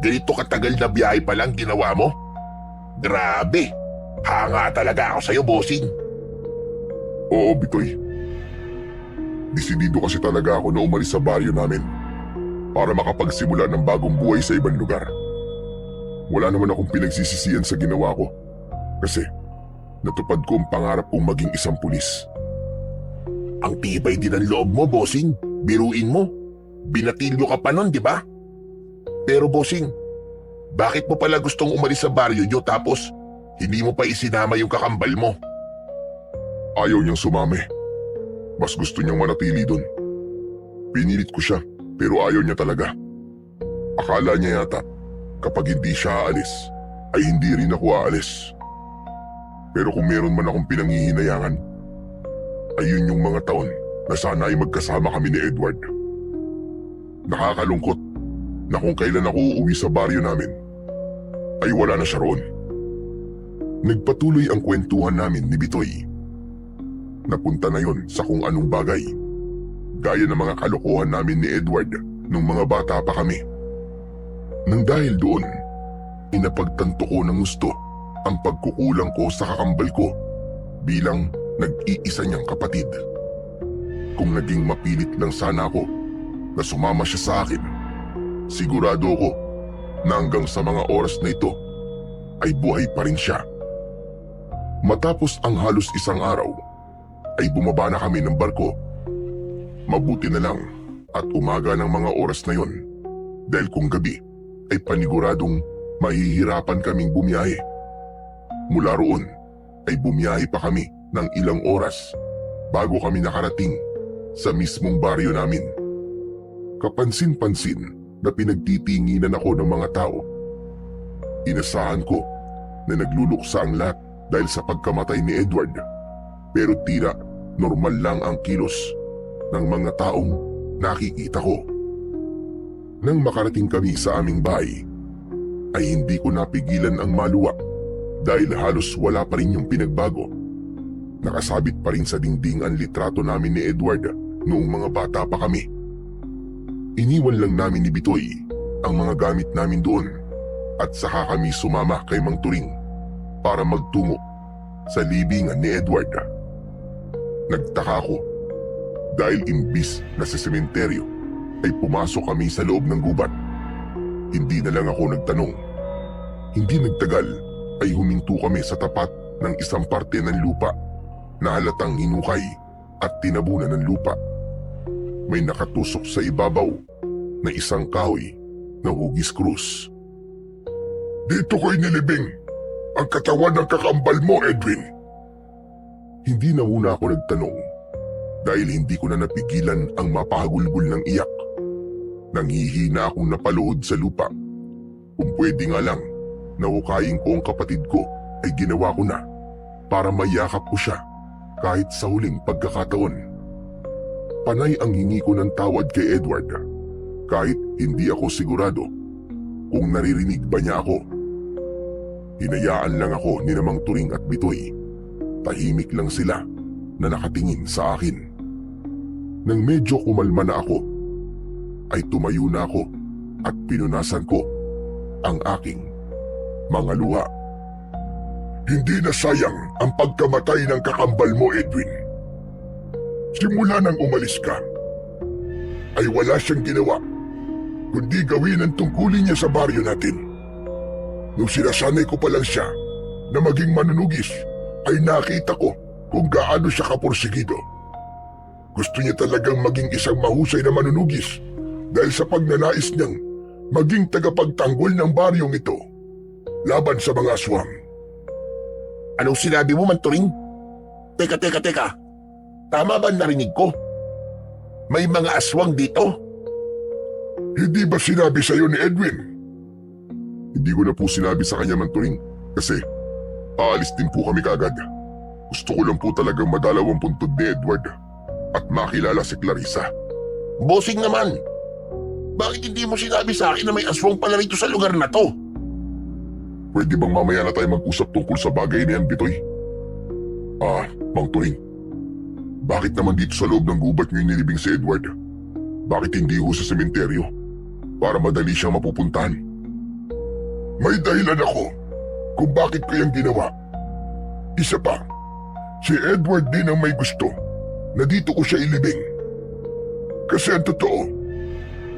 ganito katagal na biyahe pa lang ginawa mo? Grabe! Hanga talaga ako sa'yo, bossing. Oo, Bitoy. Desidido kasi talaga ako na umalis sa baryo namin para makapagsimula ng bagong buhay sa ibang lugar. Wala naman akong pinagsisisihan sa ginawa ko kasi natupad ko ang pangarap kong maging isang pulis. Ang tibay din ng loob mo, bossing. Biruin mo. Binatilyo ka pa nun, di ba? Pero bossing, bakit mo pala gustong umalis sa baryo nyo tapos hindi mo pa isinama yung kakambal mo? Ayaw niyang sumami. Mas gusto niyang manatili doon. Pinilit ko siya pero ayaw niya talaga. Akala niya yata kapag hindi siya aalis ay hindi rin ako aalis. Pero kung meron man akong pinanghihinayangan, ayun yung mga taon na sana ay magkasama kami ni Edward. Nakakalungkot na kung kailan ako uuwi sa baryo namin ay wala na siya roon. Nagpatuloy ang kwentuhan namin ni Bitoy. Napunta na yon sa kung anong bagay, gaya ng mga kalokohan namin ni Edward nung mga bata pa kami. Nang dahil doon, inapagtanto ko ng gusto ang pagkukulang ko sa kakambal ko bilang nag-iisa niyang kapatid. Kung naging mapilit lang sana ako na sumama siya sa akin, sigurado ko na hanggang sa mga oras na ito ay buhay pa rin siya. Matapos ang halos isang araw, ay bumaba na kami ng barko. Mabuti na lang at umaga ng mga oras na yon dahil kung gabi ay paniguradong mahihirapan kaming bumiyahe. Mula roon ay bumiyahe pa kami ng ilang oras bago kami nakarating sa mismong baryo namin. Kapansin-pansin na pinagtitinginan ako ng mga tao. Inasahan ko na nagluluksa ang lahat dahil sa pagkamatay ni Edward, pero tila normal lang ang kilos ng mga taong nakikita ko. Nang makarating kami sa aming bahay, ay hindi ko napigilan ang maluwa dahil halos wala pa rin yung pinagbago. Nakasabit pa rin sa dingding ang litrato namin ni Edward noong mga bata pa kami. Iniwan lang namin ni Bitoy ang mga gamit namin doon at saka kami sumama kay Mang Turing para magtungo sa libingan ni Edward. Nagtaka ako dahil imbis na sa sementeryo ay pumasok kami sa loob ng gubat. Hindi na lang ako nagtanong. Hindi nagtagal ay huminto kami sa tapat ng isang parte ng lupa na halatang hinukay at tinabunan ng lupa. May nakatusok sa ibabaw na isang kahoy na hugis krus. Dito ko'y nilibing ang katawan ng kakambal mo, Edwin. Hindi na muna ako nagtanong dahil hindi ko na napigilan ang mapahagulgol ng iyak. Nanghihina akong napaluhod sa lupa. Kung pwede nga lang, nahukayin ko ang kapatid ko ay ginawa ko na para mayakap ko siya kahit sa huling pagkakataon. Panay ang hingi ko ng tawad kay Edward kahit hindi ako sigurado kung naririnig ba niya ako. Hinayaan lang ako ni Mang Turing at Bitoy. Tahimik lang sila na nakatingin sa akin. Nang medyo kumalma na ako, ay tumayo na ako at pinunasan ko ang aking mga luha. Hindi na sayang ang pagkamatay ng kakambal mo, Edwin. Simula nang umalis ka, ay wala siyang ginawa kundi gawin ang tungkulin niya sa baryo natin. Nung sinasanay ko pa lang siya na maging manunugis, ay nakita ko kung gaano siya kapursigido. Gusto niya talagang maging isang mahusay na manunugis dahil sa pagnanais niyang maging tagapagtanggol ng baryong ito laban sa mga aswang. Anong sinabi mo, Manturing? Teka. Tama ba narinig ko? May mga aswang dito? Hindi ba sinabi sa iyo ni Edwin? Hindi ko na po sinabi sa kanya, Manturing, kasi aalis din po kami kaagad. Gusto ko lang po talagang madalaw ang puntod ni Edward at makilala si Clarissa. Bossing naman! Bakit hindi mo sinabi sa akin na may aswang pala rito sa lugar na to? Pwede bang mamaya na tayo mag-usap tungkol sa bagay na yan, Bitoy? Mang Turing, bakit naman dito sa loob ng gubat niyo nilibing si Edward? Bakit hindi ho sa sementeryo? Para madali siyang mapupuntahan. May dahilan ako kung bakit ko yung ginawa. Isa pa, si Edward din ang may gusto na dito ko siya ilibing. Kasi ang totoo,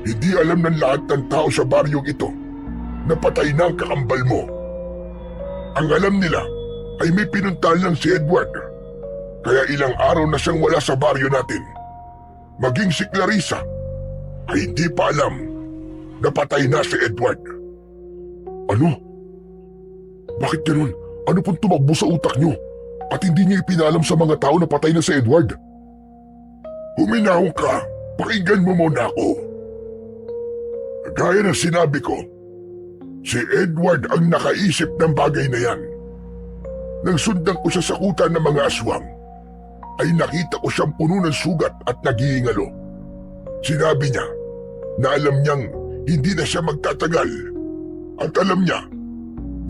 hindi alam ng lahat ng tao sa baryong ito na patay na ang kakambal mo. Ang alam nila ay may pinuntahan lang si Edward. Kaya ilang araw na siyang wala sa baryo natin. Maging si Clarissa ay hindi pa alam na patay na si Edward. Ano? Bakit ganun? Ano pong tumakbo sa utak niyo? At hindi niyo ipinalam sa mga tao na patay na si Edward? Huminahon ka. Pakinggan mo muna ako. Gaya ng sinabi ko, si Edward ang nakaisip ng bagay na yan. Nang sundan ko siya sa kuta ng mga aswang, ay nakita ko siyang puno ng sugat at naghihingalo. Sinabi niya na alam niyang hindi na siya magtatagal at alam niya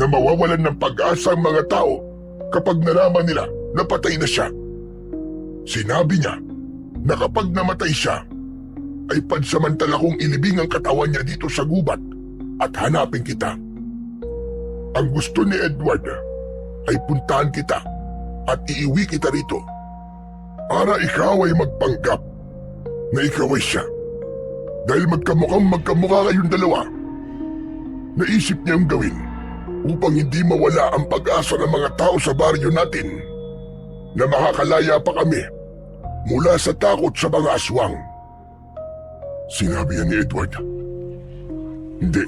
na mawawalan ng pag-asa ang mga tao kapag nalaman nila na patay na siya. Sinabi niya na kapag namatay siya, ay pansamantala kong ilibing ang katawan niya dito sa gubat at hanapin kita. Ang gusto ni Edward ay puntahan kita at iiwi kita rito para ikaw ay magpanggap na ikaw ay siya. Dahil magkamukha kayong dalawa, naisip niyang gawin upang hindi mawala ang pag-asa ng mga tao sa baryo natin na makakalaya pa kami mula sa takot sa mga aswang. Sinabi yan ni Edward. Hindi.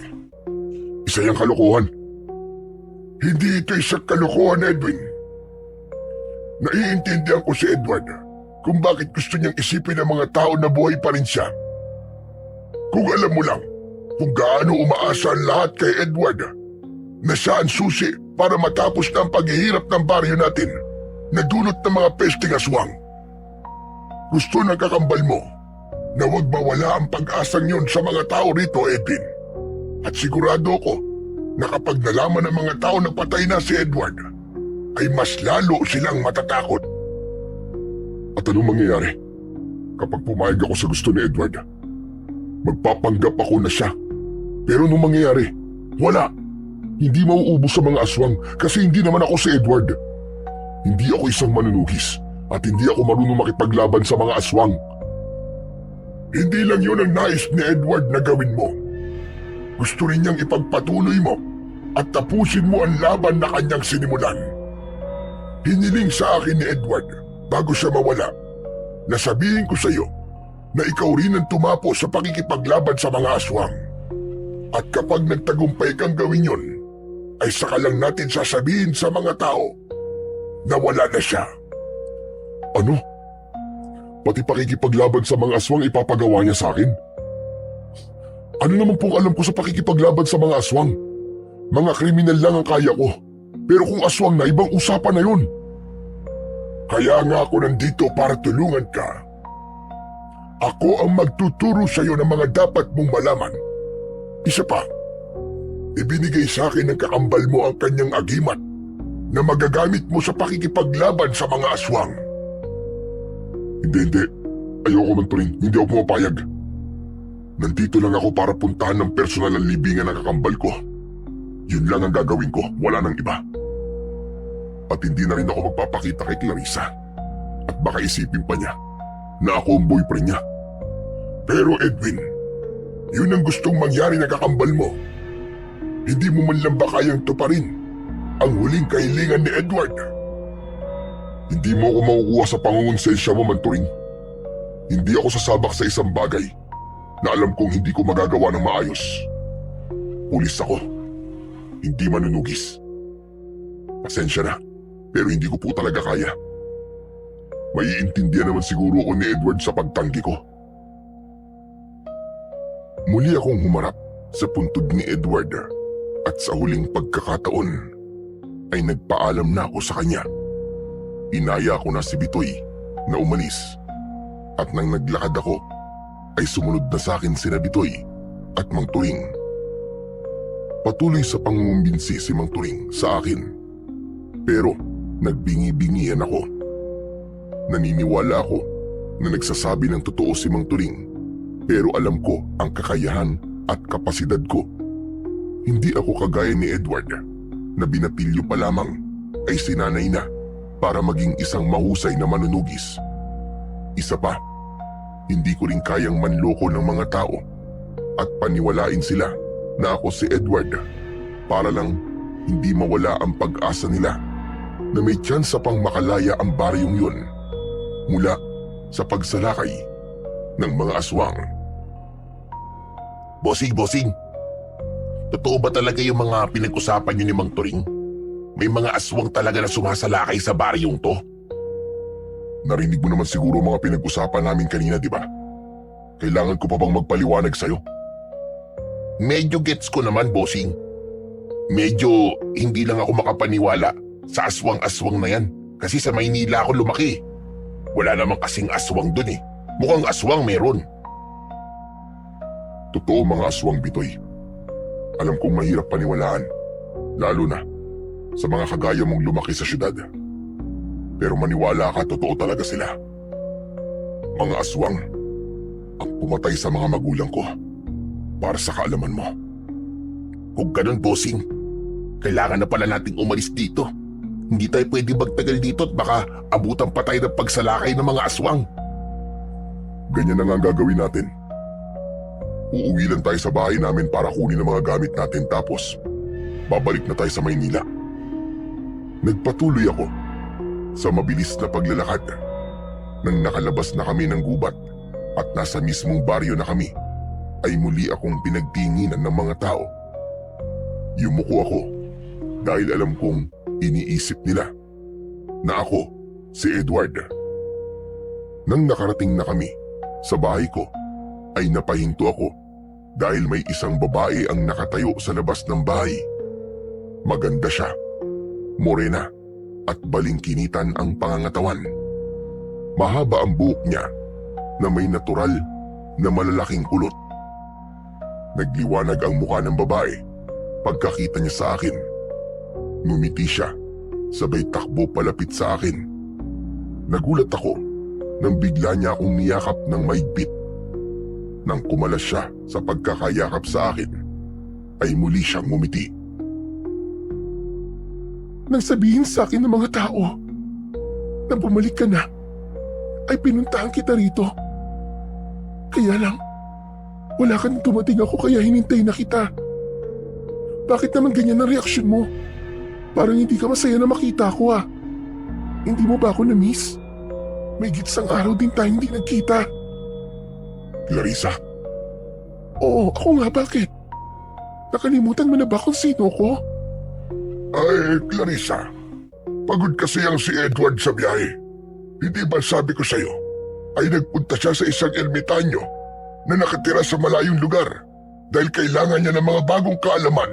Isa yung kalokohan. Hindi ito isang kalokohan, Edwin. Naiintindihan ko si Edward kung bakit gusto niyang isipin ng mga tao na buhay pa rin siya. Kung alam mo lang kung gaano umaasa ang lahat kay Edward na siya ang susi para matapos na ang paghihirap ng baryo natin na dulot ng mga pesting aswang. Gusto ng kakambal mo na huwag mawala ang pag-asang yun sa mga tao rito, Edwin. At sigurado ko na kapag nalaman ng mga tao na patay na si Edward, ay mas lalo silang matatakot. At anong mangyayari kapag pumayag ako sa gusto ni Edward? Magpapanggap ako na siya. Pero nung mangyayari, wala. Hindi mauubos sa mga aswang kasi hindi naman ako si Edward. Hindi ako isang manunugis at hindi ako marunong makipaglaban sa mga aswang. Hindi lang yun ang nais ni Edward na gawin mo. Gusto rin niyang ipagpatuloy mo at tapusin mo ang laban na kanyang sinimulan. Hiniling sa akin ni Edward bago siya mawala na sabihin ko sa iyo na ikaw rin ang tumapo sa pakikipaglaban sa mga aswang. At kapag nagtagumpay kang gawin yun, ay saka lang natin sasabihin sa mga tao na wala na siya. Ano? Pati pakikipaglaban sa mga aswang ipapagawa niya sa akin? Ano naman pong alam ko sa pakikipaglaban sa mga aswang? Mga kriminal lang ang kaya ko. Pero kung aswang na, ibang usapan na yun. Kaya nga ako nandito para tulungan ka. Ako ang magtuturo sa iyo ng mga dapat mong malaman. Isa pa, Ibinigay sa akin ng kakambal mo ang kanyang agimat na magagamit mo sa pakikipaglaban sa mga aswang. Hindi. Ayoko man, Turing. Hindi ako pumapayag. Nandito lang ako para puntahan ng personal ang libingan ng kakambal ko. Yun lang ang gagawin ko, wala nang iba. At hindi na rin ako magpapakita kay Clarissa. At baka isipin pa niya na ako ang boyfriend niya. Pero Edwin, yun ang gustong mangyari na kakambal mo. Hindi mo man lang ba kayang tuparin ang huling kahilingan ni Edward? Hindi mo ako makukuha sa pangungonsensya mo, Manturing. Hindi ako sasabak sa isang bagay na alam kong hindi ko magagawa ng maayos. Pulis ako, hindi manunugis. Pasensya na, pero hindi ko po talaga kaya. Maiintindihan naman siguro ko ni Edward sa pagtanggi ko. Muli akong humarap sa puntod ni Edward at sa huling pagkakataon ay nagpaalam na ako sa kanya. Inaya ko na si Bitoy na umalis at nang naglakad ako ay sumunod na sa akin sina Bitoy at Mang Turing. Patuloy sa pangungumbinsi si Mang Turing sa akin pero nagbingi-bingihan ako. Naniniwala ako na nagsasabi ng totoo si Mang Turing pero alam ko ang kakayahan at kapasidad ko. Hindi ako kagaya ni Edward na binatilyo pa lamang ay sinanay na para maging isang mahusay na manunugis. Isa pa, hindi ko rin kayang manloko ng mga tao at paniwalain sila na ako si Edward para lang hindi mawala ang pag-asa nila na may tsansa pang makalaya ang baryong yun mula sa pagsalakay ng mga aswang. Bossing, totoo ba talaga yung mga pinag-usapan niyo ni Mang Turing? May mga aswang talaga na sumasalakay sa baryong to? Narinig mo naman siguro mga pinag-usapan namin kanina, di ba? Kailangan ko pa bang magpaliwanag sa'yo? Medyo gets ko naman, bossing. Medyo hindi lang ako makapaniwala sa aswang-aswang na yan. Kasi sa Maynila ako lumaki. Wala namang kasing aswang dun eh. Mukhang aswang meron. Totoo mga aswang, Bitoy. Alam kong mahirap paniwalaan, lalo na sa mga kagaya mong lumaki sa syudad. Pero maniwala ka, totoo talaga sila. Mga aswang ang pumatay sa mga magulang ko para sa kaalaman mo. Kung ganun, bossing, kailangan na pala nating umalis dito. Hindi tayo pwede magtagal dito at baka abutan pa tayo ng pagsalakay ng mga aswang. Ganyan na nga ang gagawin natin. Uuwi lang tayo sa bahay namin para kunin ang mga gamit natin tapos babalik na tayo sa Maynila. Nagpatuloy ako sa mabilis na paglalakad. Nang nakalabas na kami ng gubat at nasa mismong baryo na kami, ay muli akong pinagtinginan ng mga tao. Yumuko ako dahil alam kong iniisip nila na ako si Edward. Nang nakarating na kami sa bahay ko, ay napahinto ako dahil may isang babae ang nakatayo sa labas ng bahay. Maganda siya, morena at balingkinitan ang pangangatawan. Mahaba ang buhok niya na may natural na malalaking kulot. Nagliwanag ang mukha ng babae pagkakita niya sa akin. Ngumiti siya, sabay takbo palapit sa akin. Nagulat ako nang bigla niya akong niyakap ng mahigpit. Nang kumalas siya sa pagkakayakap sa akin, ay muli siyang ngumiti. Nang sabihin sa akin ng mga tao na bumalik ka na, ay pinuntahan kita rito. Kaya lang, wala ka nang dumating ako kaya hinintay na kita. Bakit naman ganyan ang reaksyon mo? Parang hindi ka masaya na makita ako ah. Hindi mo ba ako na-miss? May gitsang araw din tayo hindi nagkita. Clarissa? Oo, ako nga, bakit? Nakalimutan mo na ba kung sino ko? Ay, Clarissa, pagod kasi ang si Edward sa biyahe. Hindi ba sabi ko sa'yo, ay nagpunta siya sa isang ermitanyo na nakatira sa malayong lugar dahil kailangan niya ng mga bagong kaalaman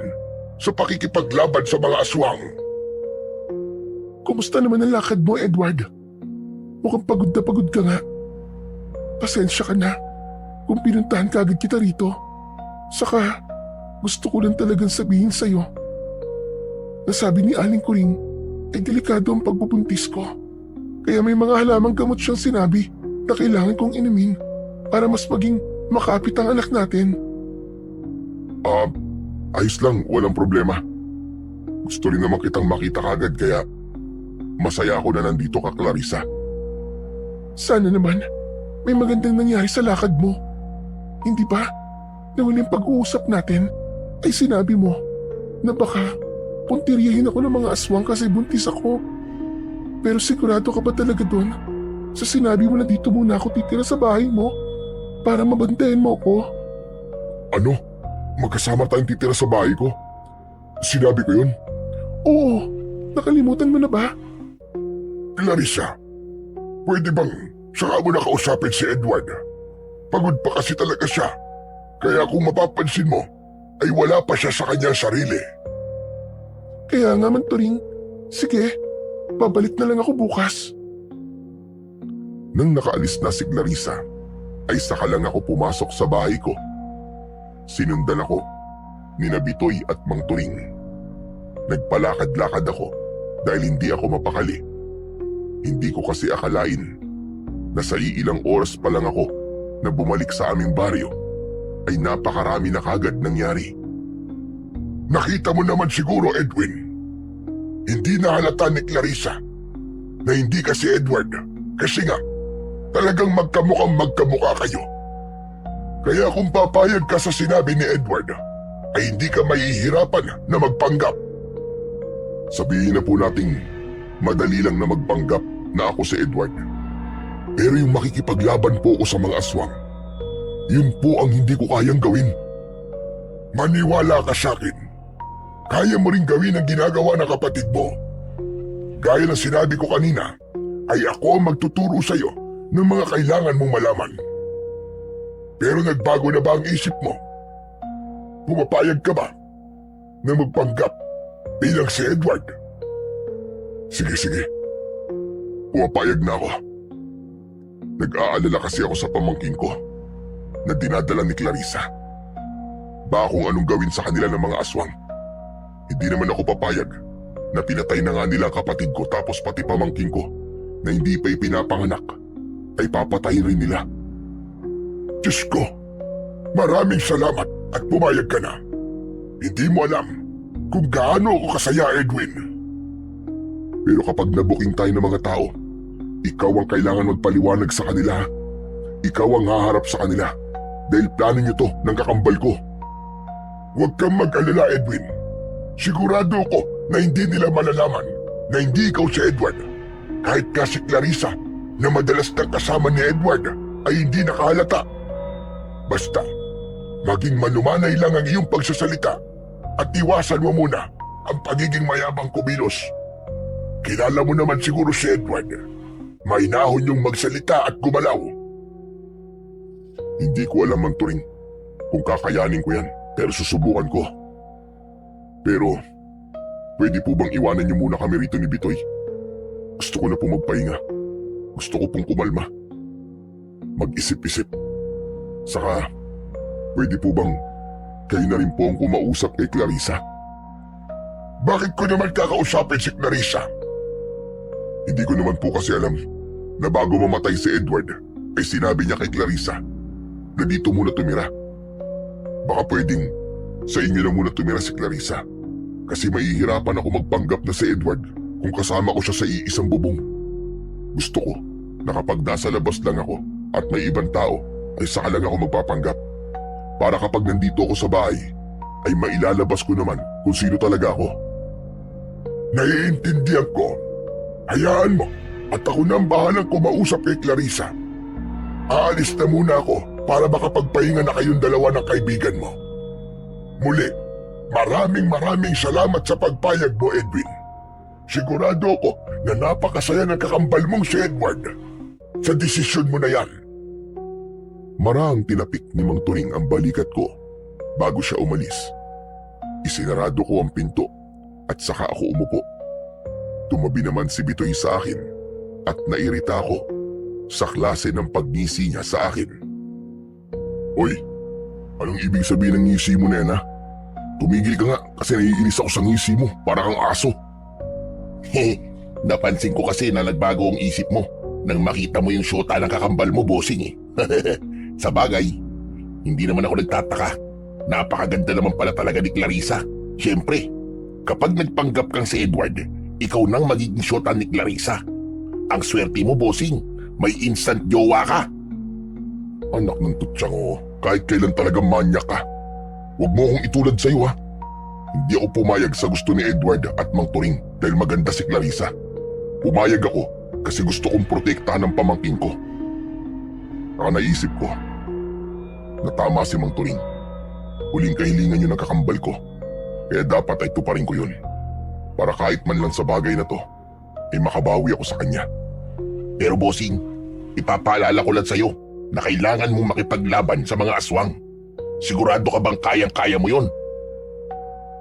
sa pakikipaglaban sa mga aswang. Kumusta naman ang lakad mo, Edward? Mukhang pagod na pagod ka nga. Pasensya ka na kung pinuntahan ka agad kita rito. Saka, Gusto ko lang talagang sabihin sa'yo. Nasabi ni Aling Kuring ay delikado ang pagbubuntis ko. Kaya may mga halamang gamot siyang sinabi na kailangan kong inumin para mas maging makapit ang anak natin. Ayos lang, walang problema. Gusto rin naman kitang makita kagad kaya masaya ako na nandito ka, Clarissa. Sana naman may magandang nangyari sa lakad mo. Hindi ba? Na huling pag-uusap natin ay sinabi mo na baka puntiryahin ako ng mga aswang kasi buntis ako. Pero sigurado ka ba talaga doon? Sa sinabi mo na dito muna ako titira sa bahay mo para mabantayan mo ako. Ano? Magkasama tayong titira sa bahay ko? Sinabi ko yun? Oo, nakalimutan mo na ba? Clarissa, pwede bang saka mo nakausapin si Edward? Pagod pa kasi talaga siya. Kaya kung mapapansin mo, ay wala pa siya sa kanyang sarili. Kaya nga man, Turing. Sige, babalik na lang ako bukas. Nang nakaalis na si Clarissa, ay saka lang ako pumasok sa bahay ko. Sinundan ako ni Bitoy at Mang Turing. Nagpalakad-lakad ako dahil hindi ako mapakali. Hindi ko kasi akalain na sa iilang oras pa lang ako na bumalik sa aming baryo ay napakarami na kagad nangyari. Nakita mo naman siguro, Edwin. Hindi na halata ni Clarissa na hindi ka si Edward kasi nga talagang magkamukha kayo. Kaya kung papayag ka sa sinabi ni Edward ay hindi ka mahihirapan na magpanggap. Sabihin na po nating madali lang na magpanggap na ako si Edward. Pero yung makikipaglaban po ako sa mga aswang, yun po ang hindi ko kayang gawin. Maniwala ka sa akin. Kaya mo rin gawin ang ginagawa ng kapatid mo. Gaya ng sinabi ko kanina, ay ako ang magtuturo sa'yo ng mga kailangan mong malaman. Pero nagbago na ba ang isip mo? Pumapayag ka ba na magpanggap bilang si Edward? Sige. Pumapayag na ako. Nag-aalala kasi ako sa pamangkin ko na dinadala ni Clarissa. Baka kung anong gawin sa kanila ng mga aswang. Hindi naman ako papayag na pinatay na nga nila ang kapatid ko tapos pati pamangkin ko na hindi pa ipinapanganak ay papatayin rin nila. Diyos ko, maraming salamat at pumayag ka na. Hindi mo alam kung gaano ako kasaya, Edwin. Pero kapag nabuking tayo ng mga tao, ikaw ang kailangan magpaliwanag sa kanila. Ikaw ang haharap sa kanila dahil plano niyo to ng kakambal ko. Huwag kang mag-alala, Edwin. Sigurado ko na hindi nila malalaman na hindi ikaw si Edward. Kahit ka si Clarissa na madalas kang kasama ni Edward ay hindi nakahalata. Basta, maging malumanay lang ang iyong pagsasalita at iwasan mo muna ang pagiging mayabang kumilos. Kilala mo naman siguro si Edward. Mainahon yung magsalita at gumalaw. Hindi ko alam, Mang Turing, kung kakayanin ko yan, pero susubukan ko. Pero, pwede po bang iwanan niyo muna kami rito ni Bitoy? Gusto ko na po magpahinga. Gusto ko pong kumalma. Mag-isip-isip. Saka, pwede po bang kayo na rin po ang kumausap kay Clarissa? Bakit ko naman kakausapin si Clarissa? Hindi ko naman po kasi alam na bago mamatay si Edward ay sinabi niya kay Clarissa na dito muna tumira. Baka pwedeng sa inyo na muna tumira si Clarissa kasi mahihirapan ako magpanggap na si Edward kung kasama ko siya sa iisang bubong. Gusto ko na kapag nasa labas lang ako at may ibang tao ay saka lang ako magpapanggap. Para kapag nandito ako sa bahay ay mailalabas ko naman kung sino talaga ako. Naiintindihan ko. Hayaan mo at ako na ang bahalang kumausap kay Clarissa. Aalis na muna ako para makapagpahinga na kayong dalawa ng kaibigan mo. Muli, maraming salamat sa pagpayag mo, Edwin. Sigurado ako na napakasaya ng kakambal mong si Edward sa desisyon mo na yan. Marahang tinapik ni Mang Turing ang balikat ko bago siya umalis. Isinarado ko ang pinto at saka ako umupo. Tumabi naman si Bitoy sa akin at nairita ako sa klase ng pagngisi niya sa akin. Hoy, anong ibig sabihin ng ngisi mo na yan, ha? Tumigil ka nga kasi naiinis ako sa ngisi mo para kang aso. Napansin ko kasi na nagbago ang isip mo nang makita mo yung syota ng kakambal mo, bossing eh. Sa bagay, hindi naman ako nagtataka. Napakaganda naman pala talaga ni Clarissa. Siyempre, kapag nagpanggap kang si Edward, ikaw nang magiging syota ni Clarissa. Ang swerte mo, bossing, may instant jowa ka. Anak ng tutsang o, kahit kailan talaga manyak ka. Huwag mo akong itulad sa'yo ha. Hindi ako pumayag sa gusto ni Edward at Mang Turing dahil maganda si Clarissa. Pumayag ako kasi gusto kong protektahan ang pamangkin ko. Saka naisip ko na tama si Mang Turing. Huling kahilingan yun ang kakambal ko. Kaya dapat ay tuparin ko yun. Para kahit man lang sa bagay na to, ay makabawi ako sa kanya. Pero bossing, ipapaalala ko lang sa'yo na kailangan mong makipaglaban sa mga aswang. Sigurado ka bang kayang-kaya mo yon?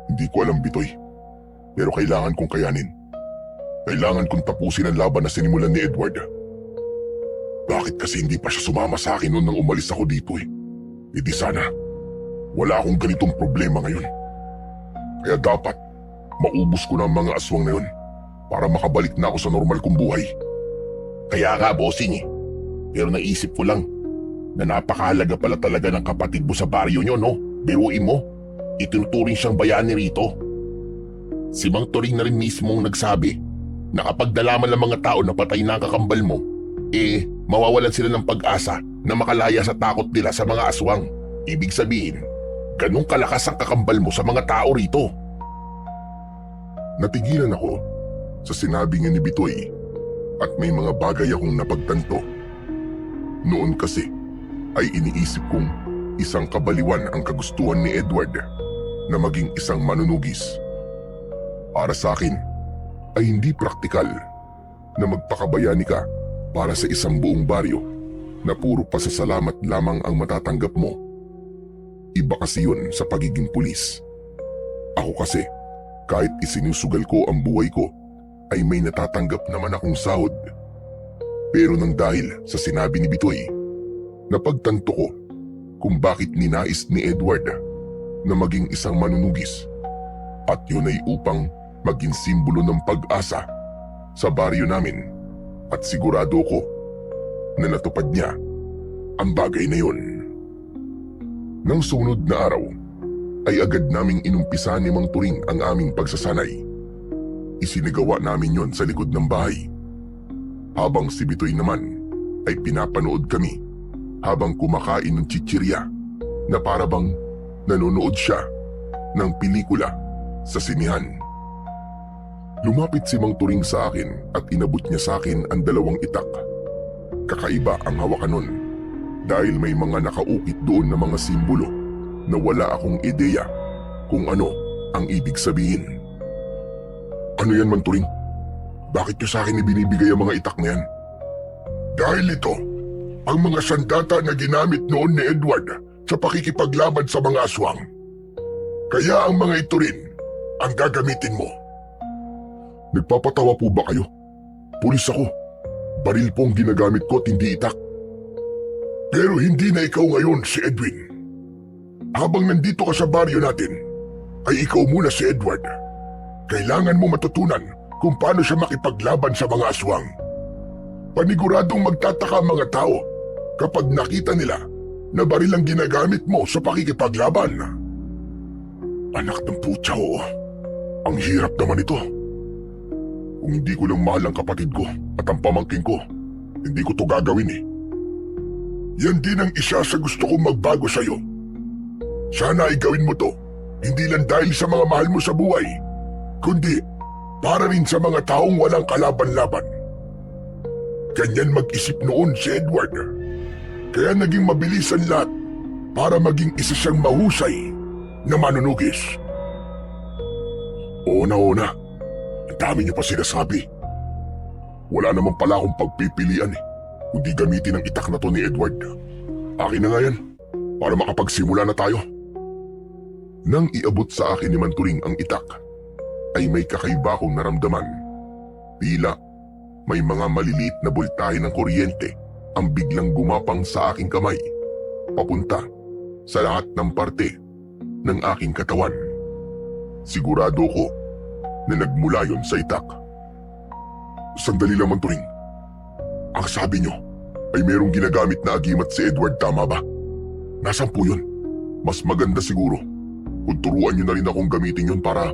Hindi ko alam, Bitoy. Pero kailangan kong kayanin. Kailangan kong tapusin ang laban na sinimulan ni Edward. Bakit kasi hindi pa siya sumama sa akin noon nang umalis ako dito eh? E di sana, wala akong ganitong problema ngayon. Kaya dapat, maubos ko na ang mga aswang na yun para makabalik na ako sa normal kong buhay. Kaya nga, bossing eh. Pero naisip ko lang na napakahalaga pala talaga ng kapatid mo sa baryo nyo, no? Biruin mo, itinuturing siyang bayani rito. Si Mang Turing na rin mismong nagsabi na kapag nalaman ng mga tao na patay na ang kakambal mo, mawawalan sila ng pag-asa na makalaya sa takot nila sa mga aswang. Ibig sabihin, ganun kalakas ang kakambal mo sa mga tao rito. Natigilan ako sa sinabi nga ni Bitoy at may mga bagay akong napagtanto. Noon kasi ay iniisip kong isang kabaliwan ang kagustuhan ni Edward na maging isang manunugis. Para sa akin ay hindi praktikal na magpakabayani ka para sa isang buong baryo na puro pasasalamat lamang ang matatanggap mo. Iba kasi yun sa pagiging pulis. Ako kasi, kahit isinusugal ko ang buhay ko, ay may natatanggap naman akong sahod. Pero nang dahil sa sinabi ni Bitoy, napagtanto ko kung bakit ninais ni Edward na maging isang manunugis. At yun ay upang maging simbolo ng pag-asa sa baryo namin. At sigurado ko na natupad niya ang bagay na yun. Nang sunod na araw, ay agad naming inumpisa ni Mang Turing ang aming pagsasanay. Isinagawa namin yon sa likod ng bahay. Habang si Bitoy naman ay pinapanood kami habang kumakain ng chichirya na parabang nanonood siya ng pelikula sa sinihan. Lumapit si Mang Turing sa akin at inabot niya sa akin ang 2 itak. Kakaiba ang hawakan nun dahil may mga nakaukit doon na mga simbolo na wala akong ideya kung ano ang ibig sabihin. Ano yan, Mang Turing? Bakit niyo sa akin ibinibigay ang mga itak na yan? Dahil ito, ang mga sandata na ginamit noon ni Edward sa pakikipaglaban sa mga aswang. Kaya ang mga ito rin ang gagamitin mo. Nagpapatawa po ba kayo? Pulis ako. Baril po ang ginagamit ko at hindi itak. Pero hindi na ikaw ngayon si Edwin. Habang nandito ka sa baryo natin, ay ikaw muna si Edward. Kailangan mo matutunan kung paano siya makipaglaban sa mga aswang. Paniguradong magtataka ang mga tao kapag nakita nila na baril ang ginagamit mo sa pakikipaglaban. Anak ng putya, oo. Ang hirap naman ito. Kung hindi ko lang mahal ang kapatid ko at ang pamangkin ko, hindi ko to gagawin eh. Yan din ang isa sa gusto kong magbago sa'yo. Sana ay gawin mo to, hindi lang dahil sa mga mahal mo sa buhay, kundi para rin sa mga taong walang kalaban-laban. Ganyan mag-isip noon si Edward. Kaya naging mabilis ang lahat para maging isa siyang mahusay na manunugis. Oo na. Ang dami niyo pa sinasabi. Wala naman pala akong pagpipilian eh, kundi gamitin ang itak na to ni Edward. Akin na nga yan, para makapagsimula na tayo. Nang iabot sa akin ni Mang Turing ang itak, ay may kakaiba akong naramdaman. Tila may mga maliliit na boltahe ng kuryente ang biglang gumapang sa aking kamay, papunta sa lahat ng parte ng aking katawan. Sigurado ko na nagmula yon sa itak. Sandali lang, Manturing. Ang sabi nyo ay merong ginagamit na agimat si Edward, tama ba? Nasaan po yun? Mas maganda siguro kung turuan nyo na rin akong gamitin yun para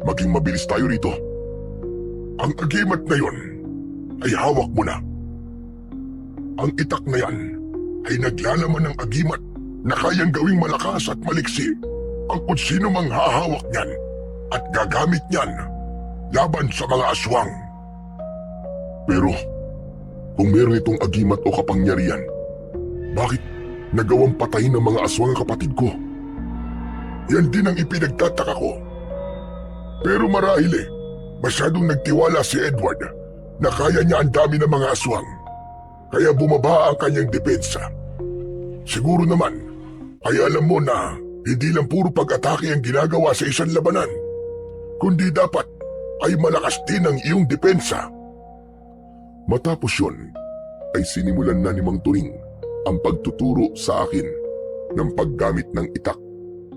maging mabilis tayo rito. Ang agimat na yon ay hawak mo na. Ang itak na yan ay naglalaman ng agimat na kayang gawing malakas at maliksi ang kung sino mang hahawak niyan at gagamit niyan laban sa mga aswang. Pero kung meron itong agimat o kapangyarihan, bakit nagawang patayin ng mga aswang ang kapatid ko? Yan din ang ipinagtataka ko. Pero marahil masyadong nagtiwala si Edward na kaya niya ang dami ng mga aswang, kaya bumaba ang kanyang depensa. Siguro naman ay alam mo na hindi lang puro pag-atake ang ginagawa sa isang labanan, kundi dapat ay malakas din ang iyong depensa. Matapos yun, ay sinimulan na ni Mang Turing ang pagtuturo sa akin ng paggamit ng itak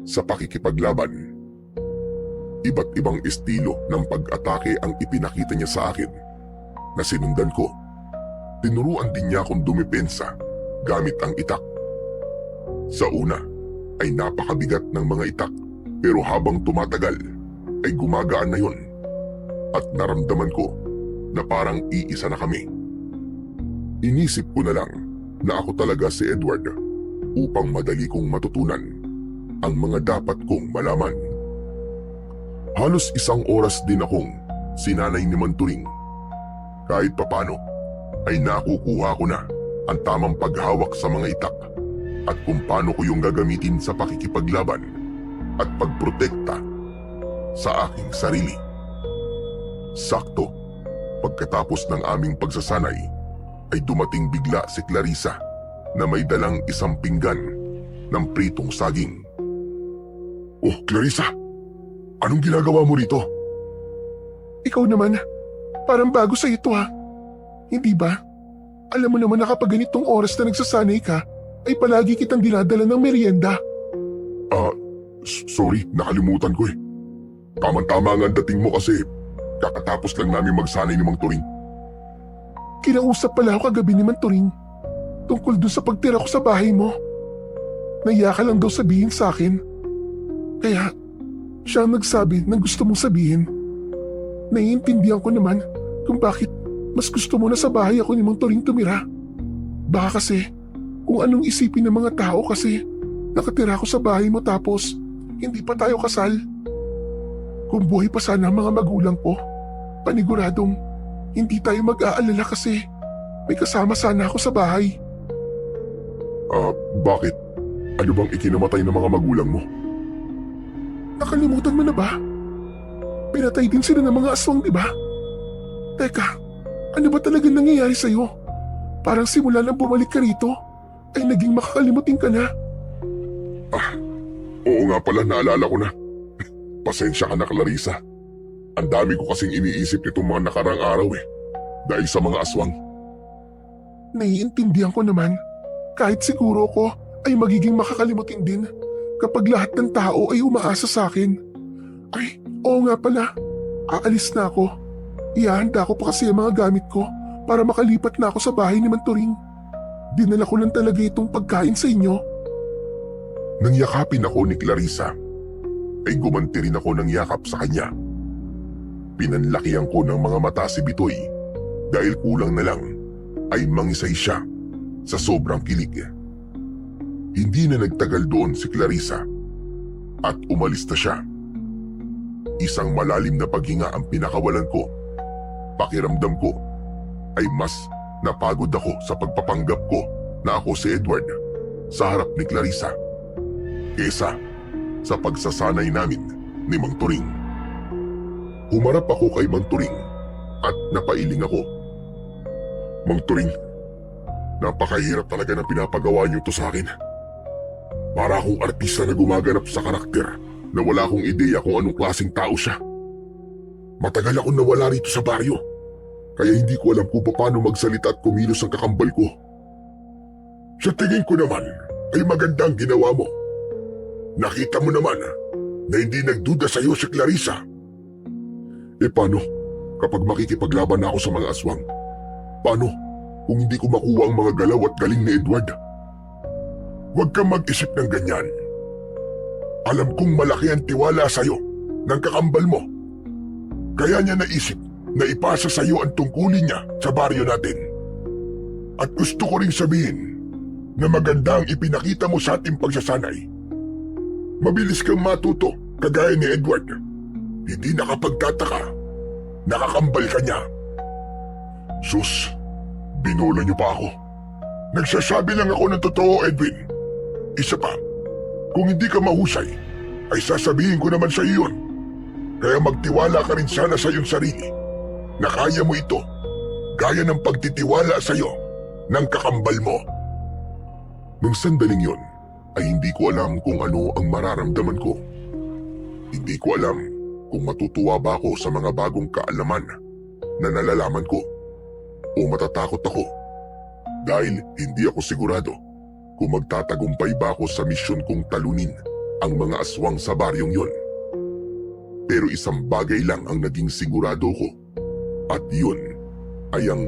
sa pakikipaglaban. Iba't ibang estilo ng pag-atake ang ipinakita niya sa akin na sinundan ko. Tinuruan din niya akong dumepensa gamit ang itak. Sa una ay napakabigat ng mga itak, pero habang tumatagal ay gumagaan na yun at naramdaman ko na parang iisa na kami. Inisip ko na lang na ako talaga si Edward upang madali kong matutunan ang mga dapat kong malaman. Halos 1 oras din akong sinanay ni Manturing. Kahit papano ay nakukuha ko na ang tamang paghawak sa mga itak at kung paano ko yung gagamitin sa pakikipaglaban at pagprotekta sa aking sarili. Sakto, pagkatapos ng aming pagsasanay, ay dumating bigla si Clarissa na may dalang 1 pinggan ng pritong saging. Oh, Clarissa! Anong ginagawa mo rito? Ikaw naman, parang bago sa ito ha. Hindi ba? Alam mo naman na kapag ganitong oras na nagsasanay ka, ay palagi kitang dinadala ng merienda. Sorry, nakalimutan ko eh. Tama-tama nga ang dating mo kasi kakatapos lang namin magsanay ni Mang Turing. Kinausap pala ako kagabi ni Manturing tungkol dun sa pagtira ko sa bahay mo. Naiya ka lang daw sabihin sa akin. Kaya siya ang nagsabi ng gusto mong sabihin. Naiintindihan ko naman kung bakit mas gusto mo na sa bahay ako ni Mang Turing tumira. Baka kasi kung anong isipin ng mga tao kasi nakatira ako sa bahay mo tapos hindi pa tayo kasal. Kung buhay pa sana ang mga magulang ko, paniguradong hindi tayo mag-aalala kasi may kasama sana ako sa bahay. Bakit? Ano bang ikinamatay ng mga magulang mo? Nakalimutan mo na ba? Pinatay din sila ng mga aswang, di ba? Teka, ano ba talaga nangyayari sa'yo? Parang simula nang bumalik ka rito, ay naging makakalimutin ka na. Oo nga pala, naalala ko na. Pasensya ka na, Clarissa. Ang dami ko kasing iniisip nitong mga nakarang araw dahil sa mga aswang. Naiintindihan ko naman. Kahit siguro ko ay magiging makakalimutin din kapag lahat ng tao ay umaasa sa akin. Ay, oo nga pala. Aalis na ako. Ihahanda ko pa kasi ang mga gamit ko para makalipat na ako sa bahay ni Manturing. Dinala ko lang talaga itong pagkain sa inyo. Nang yakapin ako ni Clarissa, ay gumanti rin ako ng yakap sa kanya. Pinanlakihan ko ng mga mata si Bitoy dahil kulang na lang ay mangisay siya sa sobrang kilig. Hindi na nagtagal doon si Clarissa at umalis na siya. Isang malalim na paghinga ang pinakawalan ko. Pakiramdam ko ay mas napagod ako sa pagpapanggap ko na ako si Edward sa harap ni Clarissa kesa sa pagsasanay namin ni Mang Turing. Humarap ako kay Mang Turing at napailing ako. Mang Turing, napakahirap talaga ng pinapagawa niyo to sa akin. Para akong artista na gumaganap sa karakter na wala akong ideya kung anong klaseng tao siya. Matagal akong nawala rito sa baryo, kaya hindi ko alam kung paano magsalita at kumilos ang kakambal ko. Sa tingin ko naman ay maganda ang ginawa mo. Nakita mo naman na hindi nagduda sa iyo si Clarissa. Eh paano kapag makikipaglaban na ako sa mga aswang? Paano kung hindi ko makuha ang mga galaw at galing ni Edward? Huwag kang mag-isip ng ganyan. Alam kong malaki ang tiwala sa iyo ng kakambal mo. Kaya niya naisip na ipasa sa iyo ang tungkulin niya sa baryo natin. At gusto ko ring sabihin na maganda ang ipinakita mo sa ating pagsasanay. Mabilis kang matuto kagaya ni Edward. Hindi nakapagtataka. Nakakambal ka niya. Sus, binola niyo pa ako. Nagsasabi lang ako ng totoo, Edwin. Isa pa, kung hindi ka mahusay, ay sasabihin ko naman sa iyo yun. Kaya magtiwala ka rin sana sa iyong sarili na kaya mo ito, gaya ng pagtitiwala sa iyo ng kakambal mo. Nang sandaling yun, ay hindi ko alam kung ano ang mararamdaman ko. Hindi ko alam kung matutuwa ba ako sa mga bagong kaalaman na nalalaman ko o matatakot ako dahil hindi ako sigurado kung magtatagumpay ba ako sa misyon kong talunin ang mga aswang sa baryong yon. Pero isang bagay lang ang naging sigurado ko at yun ay ang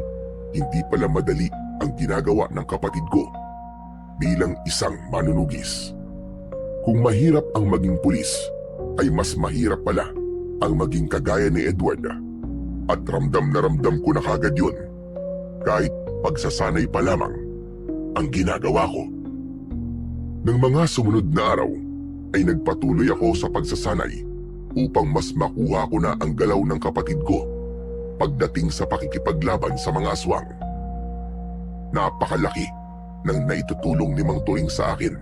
hindi pala madali ang ginagawa ng kapatid ko bilang isang manunugis. Kung mahirap ang maging pulis, ay mas mahirap pala ang maging kagaya ni Edward. At ramdam na ramdam ko na kagad yun, kahit pagsasanay pa lamang ang ginagawa ko. Nang mga sumunod na araw, ay nagpatuloy ako sa pagsasanay upang mas makuha ko na ang galaw ng kapatid ko pagdating sa pakikipaglaban sa mga aswang. Napakalaki ng naitutulong ni Mang Turing sa akin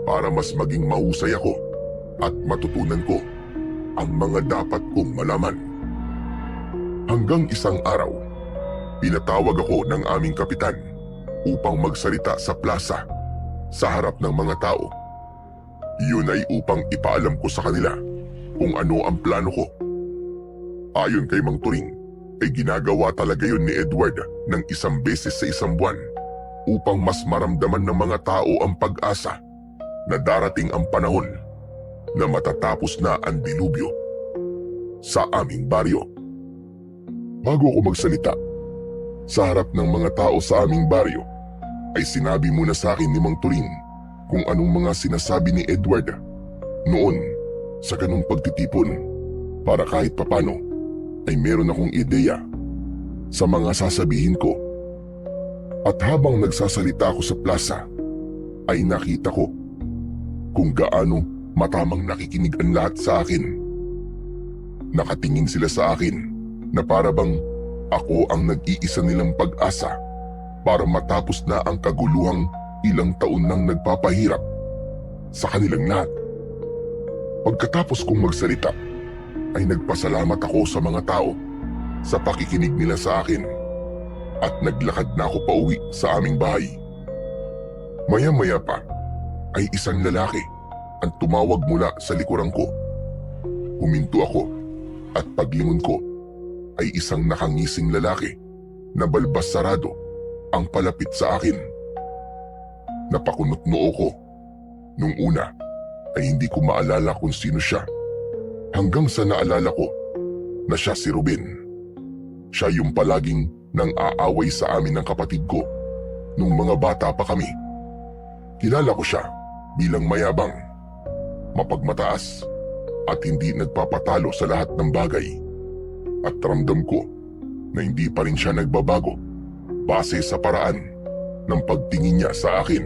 para mas maging mahusay ako at matutunan ko ang mga dapat kong malaman. Hanggang isang araw, pinatawag ako ng aming kapitan upang magsalita sa plaza sa harap ng mga tao. Iyon ay upang ipaalam ko sa kanila kung ano ang plano ko. Ayon kay Mang Turing, ay ginagawa talaga yun ni Edward ng isang beses sa isang buwan upang mas maramdaman ng mga tao ang pag-asa na darating ang panahon na matatapos na ang dilubyo sa aming baryo. Bago ako magsalita sa harap ng mga tao sa aming baryo, ay sinabi muna sa akin ni Mang Turing kung anong mga sinasabi ni Edward noon sa ganung pagtitipon para kahit papano ay meron akong ideya sa mga sasabihin ko. At habang nagsasalita ako sa plaza, ay nakita ko kung gaano matamang nakikinig ang lahat sa akin. Nakatingin sila sa akin na para bang ako ang nag-iisa nilang pag-asa para matapos na ang kaguluhang ilang taon nang nagpapahirap sa kanilang lahat. Pagkatapos kong magsalita, ay nagpasalamat ako sa mga tao sa pakikinig nila sa akin at naglakad na ako pauwi sa aming bahay. Maya-maya pa ay isang lalaki ang tumawag mula sa likuran ko. Huminto ako at paglingon ko ay isang nakangising lalaki na balbas sarado ang palapit sa akin. Napakunot noo ko. Nung una ay hindi ko maalala kung sino siya hanggang sa naalala ko na siya si Ruben. Siya yung palaging nang aaway sa amin ng kapatid ko nung mga bata pa kami. Kilala ko siya bilang mayabang, mapagmataas at hindi nagpapatalo sa lahat ng bagay. At ramdam ko na hindi pa rin siya nagbabago base sa paraan ng pagtingin niya sa akin.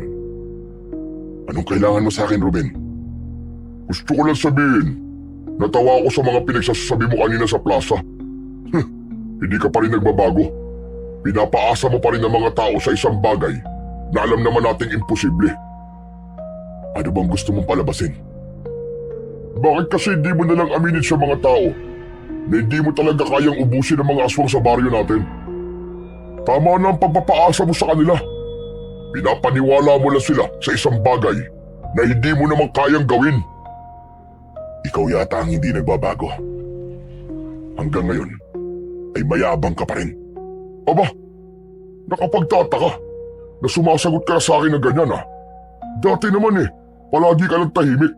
Anong kailangan mo sa akin, Ruben? Gusto ko lang sabihin, natawa ako sa mga pinagsasabi mo kanina sa plaza. Hindi ka pa rin nagbabago. Pinapaasa mo pa rin ang mga tao sa isang bagay na alam naman nating imposible. Ano bang gusto mong palabasin? Bakit kasi hindi mo nalang aminin sa mga tao na hindi mo talaga kayang ubusin ang mga aswang sa baryo natin? Tama na ang pagpapaasa mo sa kanila. Pinapaniwala mo lang sila sa isang bagay na hindi mo naman kayang gawin. Ikaw yata ang hindi nagbabago. Hanggang ngayon ay mayabang ka pa rin. Aba, nakapagtataka na sumasagot ka sa akin ng ganyan. Dati naman palagi ka lang tahimik.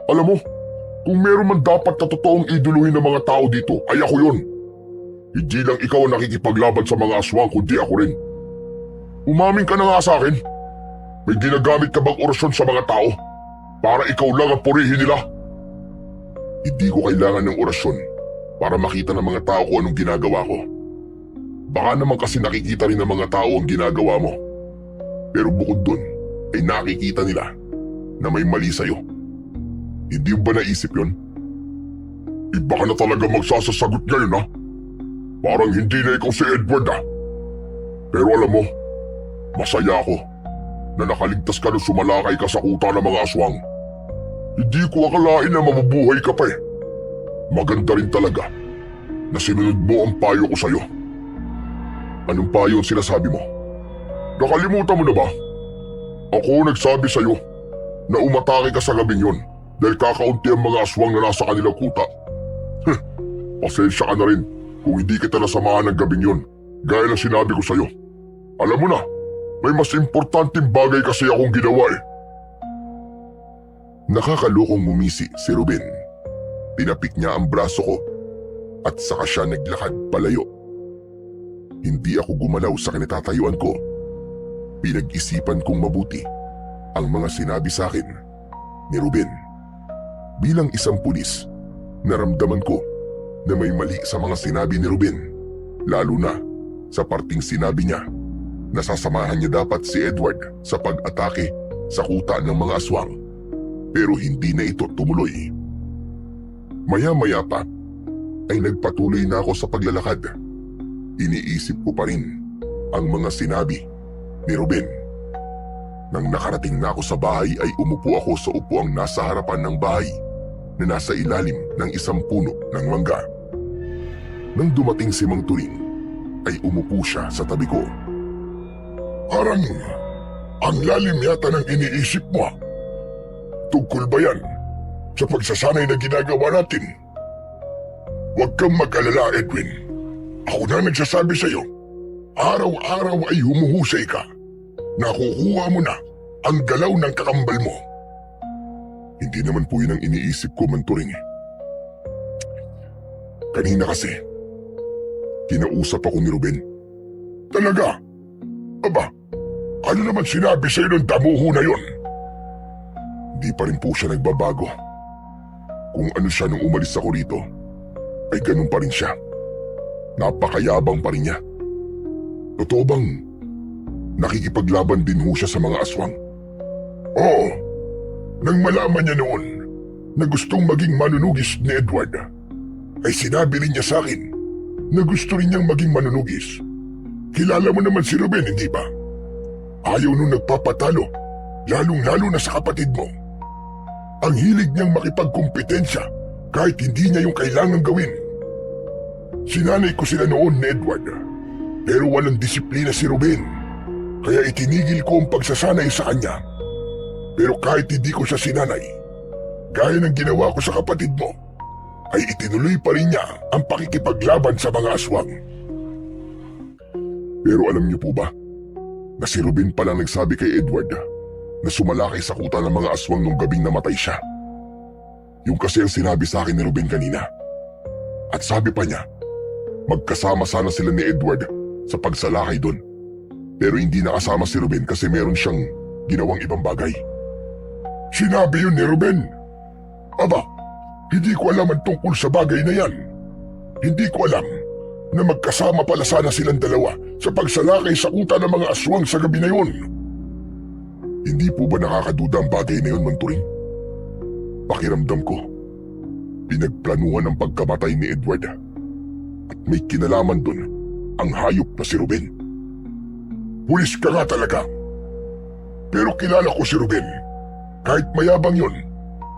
Alam mo, Kung meron man dapat na totoong iduluhin ng mga tao dito, ay ako yun. Hindi lang ikaw ang nakikipaglaban sa mga aswang, kundi ako rin. Umamin ka na nga sa akin. May ginagamit ka bang orasyon sa mga tao para ikaw lang ang purihin nila? Hindi ko kailangan ng orasyon para makita ng mga tao kung anong ginagawa ko. Baka naman kasi nakikita rin ng mga tao ang ginagawa mo. Pero bukod dun, ay nakikita nila na may mali sa'yo. Hindi mo ba naisip yun? Iba ka na talaga magsasasagot ngayon ha? Parang hindi na ikaw si Edward ha? Pero alam mo, masaya ako na nakaligtas ka nung sumalakay ka sa kuta ng mga aswang. Hindi ko akalain na mabubuhay ka pa eh. Maganda rin talaga na sinunod mo ang payo ko sa'yo. Anong payo ang sinasabi mo? Nakalimutan mo na ba? Ako nagsabi sa'yo na umatake ka sa gabing yun dahil kakaunti ang mga aswang na nasa kanilang kuta. Pasensya ka na rin kung hindi kita nasamahan ng gabing yun gaya ng sinabi ko sa'yo. Alam mo na, may mas importanteng bagay kasi akong ginawa eh. Nakakalokong ngumisi si Ruben. Tinapik niya ang braso ko at saka siya naglakad palayo. Hindi ako gumalaw sa kinatatayuan ko. Pinag-isipan kong mabuti ang mga sinabi sa akin ni Ruben. Bilang isang pulis, naramdaman ko na may mali sa mga sinabi ni Ruben, lalo na sa parting sinabi niya na sasamahan niya dapat si Edward sa pag-atake sa kuta ng mga aswang. Pero hindi na ito tumuloy. Maya-maya pa ay nagpatuloy na ako sa paglalakad. Iniisip ko pa rin ang mga sinabi ni Ruben. Nang nakarating na ako sa bahay ay umupo ako sa upuang nasa harapan ng bahay na nasa ilalim ng isang puno ng mangga. Nang dumating si Mang Turing ay umupo siya sa tabi ko. Parang ang lalim yata ng iniisip mo. Tungkol ba yan sa pagsasanay na ginagawa natin? Huwag kang mag-alala, Edwin. Ako na nagsasabi sa'yo, araw-araw ay humuhusay ka. Nakukuha mo na ang galaw ng kakambal mo. Hindi naman po yun ang iniisip ko, Mang Turing. Kanina kasi, kinausap ako ni Ruben. Talaga? Aba, ano naman sinabi sa'yo ng damuho na yon? Di pa rin po siya nagbabago. Kung ano siya nung umalis ako rito, ay ganun pa rin siya. Napakayabang pa rin niya. Totoo bang nakikipaglaban din ho siya sa mga aswang? Oo. Nang malaman niya noon na gustong maging manunugis ni Edward, ay sinabi rin niya sa akin na gusto rin niyang maging manunugis. Kilala mo naman si Ruben, hindi ba? Ayaw nung nagpapatalo, lalong-lalo na sa kapatid mo. Ang hilig niyang makipagkumpetensya kahit hindi niya yung kailangang gawin. Sinanay ko sila noon ni Edward, pero walang disiplina si Ruben. Kaya itinigil ko ang pagsasanay sa kanya. Pero kahit hindi ko siya sinanay, gaya ng ginawa ko sa kapatid mo, ay itinuloy pa rin niya ang pakikipaglaban sa mga aswang. Pero alam niyo po ba, na si Ruben palang nagsabi kay Edward na sumalakay sa kuta ng mga aswang nung gabing namatay siya. Yung kasi ang sinabi sa akin ni Ruben kanina. At sabi pa niya, magkasama sana sila ni Edward sa pagsalakay doon. Pero hindi nakasama si Ruben kasi meron siyang ginawang ibang bagay. Sinabi yun ni Ruben? Aba, hindi ko alam ang tungkol sa bagay na yan. Hindi ko alam na magkasama pala sana silang dalawa sa pagsalakay sa kuta ng mga aswang sa gabi na yun. Hindi po ba nakakaduda ang bagay na yun, Mang Turing? Pakiramdam ko, pinagplanuhan ang pagkamatay ni Edward. At may kinalaman dun ang hayop na si Ruben. Pulis ka nga talaga. Pero kilala ko si Ruben. Kahit mayabang yun,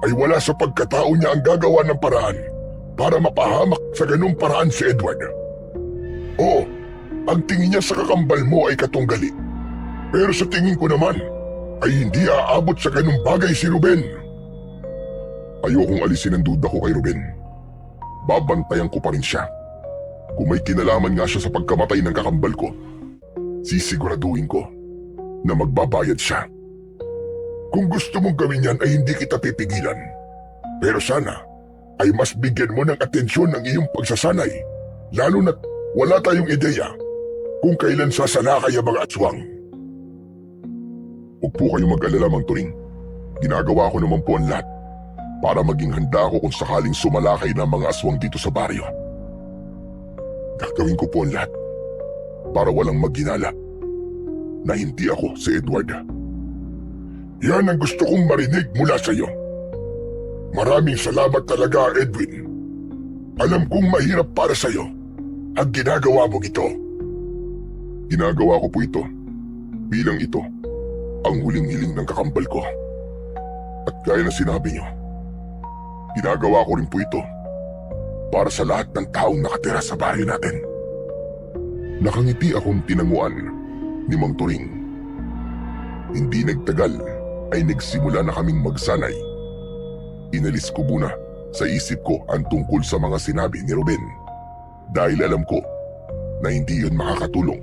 ay wala sa pagkatao niya ang gagawa ng paraan para mapahamak sa ganung paraan si Edward. Oo, ang tingin niya sa kakambal mo ay katunggali. Pero sa tingin ko naman, ay hindi aabot sa ganung bagay si Ruben. Ayokong alisin ang duda ko kay Ruben. Babantayan ko pa rin siya. Kung may kinalaman nga siya sa pagkamatay ng kakambal ko, sisiguraduhin ko na magbabayad siya. Kung gusto mong gawin yan ay hindi kita pipigilan. Pero sana ay mas bigyan mo ng atensyon ang iyong pagsasanay, lalo na't wala tayong ideya kung kailan sasalakay ang mga aswang. Huwag po kayong mag-alala, Mang Turing. Ginagawa ko naman po ang lahat para maging handa ako kung sakaling sumalakay ng mga aswang dito sa baryo. Gagawin ko po ang lahat para walang magginala na hindi ako si Edward. Yan ang gusto kong marinig mula sa iyo. Maraming salamat talaga, Edwin. Alam kong mahirap para sa iyo ang ginagawa mo ito. Ginagawa ko po ito bilang ito ang huling hiling ng kakambal ko. At gaya na sinabi niyo, ginagawa ko rin po ito para sa lahat ng taong nakatira sa baryo natin. Nakangiti akong tinanguan ni Mang Turing. Hindi nagtagal ay nagsimula na kaming magsanay. Inalis ko muna sa isip ko ang tungkol sa mga sinabi ni Ruben dahil alam ko na hindi yun makakatulong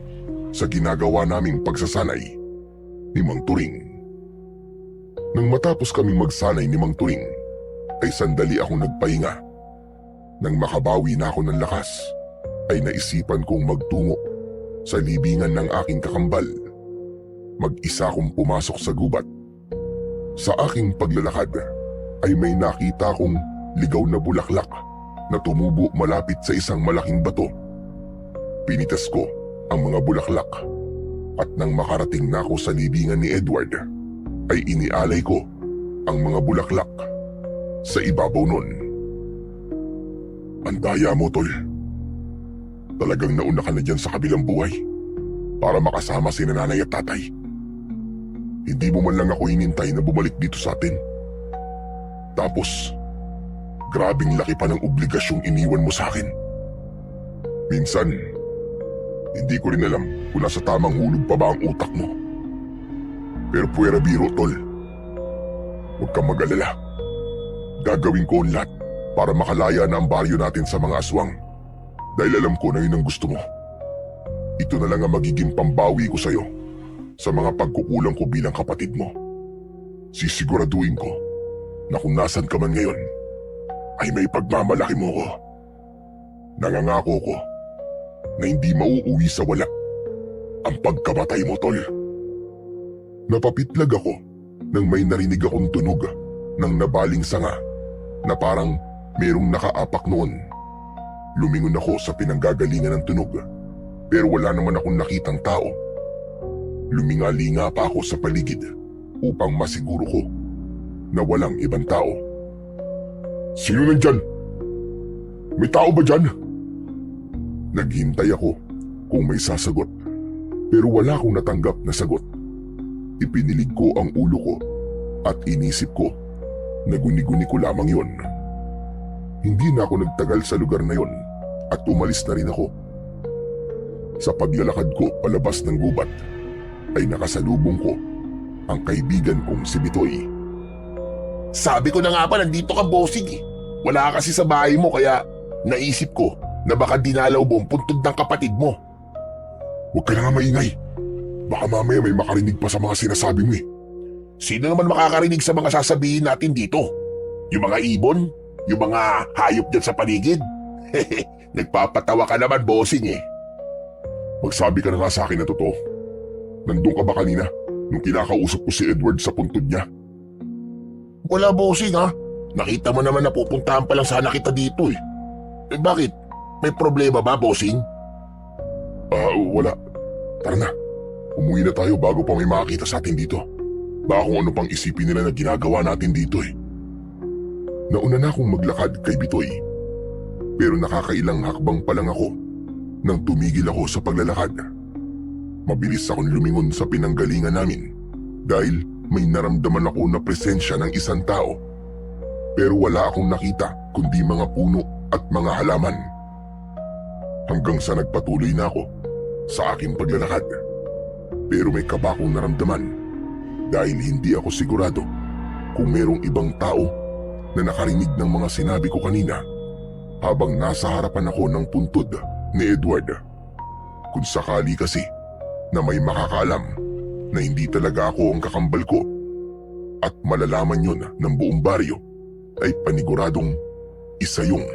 sa ginagawa naming pagsasanay ni Mang Turing. Nang matapos kaming magsanay ni Mang Turing, ay sandali akong nagpahinga. Nang makabawi na ako ng lakas, ay naisipan kong magtungo sa libingan ng aking kakambal. Mag-isa akong pumasok sa gubat. Sa aking paglalakad ay may nakita akong ligaw na bulaklak na tumubo malapit sa isang malaking bato. Pinitas ko ang mga bulaklak at nang makarating na ako sa libingan ni Edward, ay inialay ko ang mga bulaklak sa ibabaw nun. Ang daya mo, Tol. Talagang nauna ka na dyan sa kabilang buhay para makasama si nanay at tatay. Hindi mo man lang ako hinintay na bumalik dito sa atin. Tapos, grabing laki pa ng obligasyong iniwan mo sa akin. Minsan, hindi ko rin alam kung nasa tamang hulog pa ba ang utak mo. Pero puwera biro, Tol. Huwag kang mag-alala. Gagawin ko ang lahat para makalaya na ang baryo natin sa mga aswang. Dahil alam ko na yun ang gusto mo. Ito na lang ang magiging pambawi ko sa'yo sa mga pagkukulang ko bilang kapatid mo. Sisiguraduhin ko na kung nasan ka man ngayon, ay may pagmamalaki mo ko. Nangangako ko na hindi mauuwi sa wala ang pagkamatay mo, Tol. Napapitlag ako nang may narinig akong tunog ng nabaling sanga na parang merong nakaapak noon. Lumingon ako sa pinanggagalingan ng tunog pero wala naman akong nakitang tao. Lumingalinga pa ako sa paligid upang masiguro ko na walang ibang tao. Sino nandyan? May tao ba dyan? Naghintay ako kung may sasagot pero wala akong natanggap na sagot. Ipinilig ko ang ulo ko at inisip ko na guni-guni ko lamang yon. Hindi na ako nagtagal sa lugar na yon at umalis na rin ako. Sa paglalakad ko palabas ng gubat ay nakasalubong ko ang kaibigan kong si Bitoy. Sabi ko na nga pa, nandito ka, bossing eh. Wala kasi sa bahay mo kaya naisip ko na baka dinalaw mo ang puntod ng kapatid mo. Huwag ka na nga maingay. Baka mamaya may makarinig pa sa mga sinasabi mo eh. Sino naman makakarinig sa mga sasabihin natin dito? Yung mga ibon? Yung mga hayop dyan sa paligid? Nagpapatawa ka naman, bossing eh. Magsabi ka na nga sa akin na totoo. Nandun ka ba kanina nung kinakausap ko si Edward sa puntod niya? Wala, bossing ha. Nakita mo naman na pupuntahan pa lang sana kita dito eh. Bakit? May problema ba, bossing? Wala. Tara na. Umuwi na tayo bago pa may makakita sa atin dito. Baka kung ano pang isipin nila na ginagawa natin dito eh. Nauna na akong maglakad kay Bitoy. Pero nakakailang hakbang pa lang ako nang tumigil ako sa paglalakad. Mabilis akong lumingon sa pinanggalingan namin dahil may naramdaman ako na presensya ng isang tao. Pero wala akong nakita kundi mga puno at mga halaman. Hanggang sa nagpatuloy na ako sa aking paglalakad. Pero may kaba akong naramdaman dahil hindi ako sigurado kung merong ibang tao na nakarinig ng mga sinabi ko kanina habang nasa harapan ako ng puntod ni Edward. Kung sakali kasi na may makakaalam na hindi talaga ako ang kakambal ko at malalaman yon ng buong baryo, ay paniguradong isa yung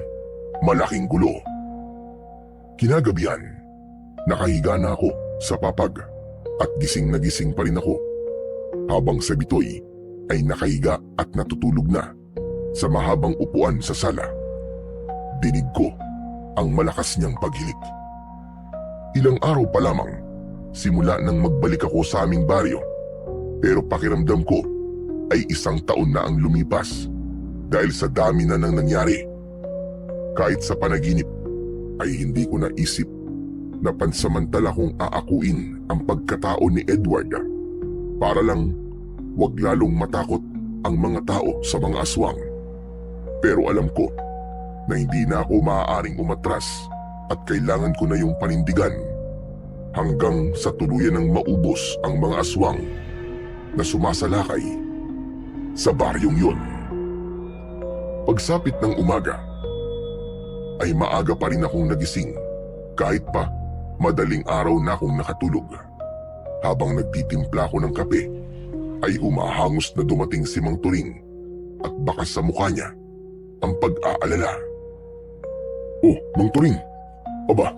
malaking gulo. Kinagabihan, nakahiga na ako sa papag at gising na gising pa rin ako habang si Bitoy ay nakahiga at natutulog na sa mahabang upuan sa sala. Dinig ko ang malakas niyang paghilik. Ilang araw pa lamang simula nang magbalik ako sa aming baryo, pero pakiramdam ko ay 1 taon na ang lumipas dahil sa dami na nang nangyari. Kahit sa panaginip ay hindi ko naisip na pansamantala kong aakuin ang pagkatao ni Edward para lang wag lalong matakot ang mga tao sa mga aswang. Pero alam ko na hindi na ako maaaring umatras at kailangan ko na yung panindigan hanggang sa tuluyan ng maubos ang mga aswang na sumasalakay sa baryong yun. Pagsapit ng umaga ay maaga pa rin akong nagising kahit pa madaling araw na akong nakatulog. Habang nagtitimpla ko ng kape ay humahangos na dumating si Mang Turing at bakas sa mukha niya ang pag-aalala. "Oh, Mang Turing, aba,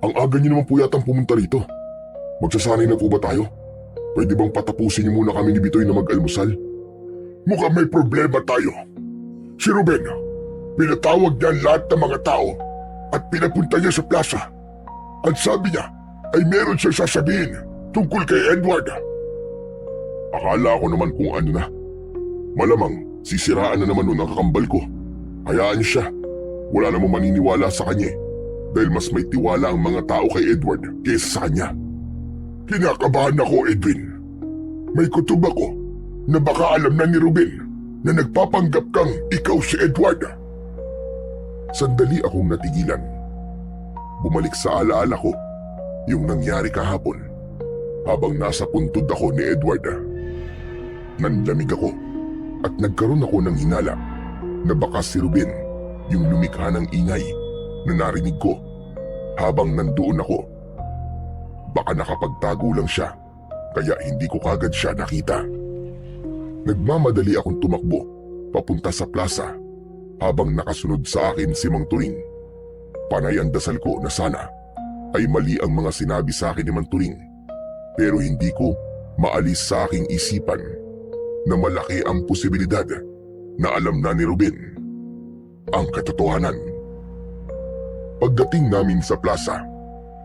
ang aga niyo naman po yatang pumunta rito. Magsasanay na po ba tayo? Pwede bang patapusin niyo muna kami ni Bitoy na mag-almusal? Mukhang may problema tayo. Si Ruben, pinatawag niya ang lahat ng mga tao at pinapunta niya sa plaza. At sabi niya ay meron siyang sasabihin tungkol kay Edward." Akala ko naman kung ano na. Malamang sisiraan na naman nun ang kakambal ko. Hayaan niyo siya. Wala namang maniniwala sa kanya dahil mas may tiwala ang mga tao kay Edward kaysa sa kanya. Kinakabahan ako, Edwin. May kutob ako na baka alam na ni Ruben na nagpapanggap kang ikaw si Edward. Sandali akong natigilan. Bumalik sa alaala ko yung nangyari kahapon habang nasa puntod ako ni Edward. Nanlamig ako at nagkaroon ako ng hinala na baka si Ruben yung lumikha ng ingay na narinig ko habang nandoon ako. Baka nakapagtago lang siya kaya hindi ko kagad siya nakita. Nagmamadali akong tumakbo papunta sa plaza habang nakasunod sa akin si Mang Turing. Panay ang dasal ko na sana ay mali ang mga sinabi sa akin ni Mang Turing, pero hindi ko maalis sa aking isipan na malaki ang posibilidad na alam na ni Ruben ang katotohanan. Pagdating namin sa plaza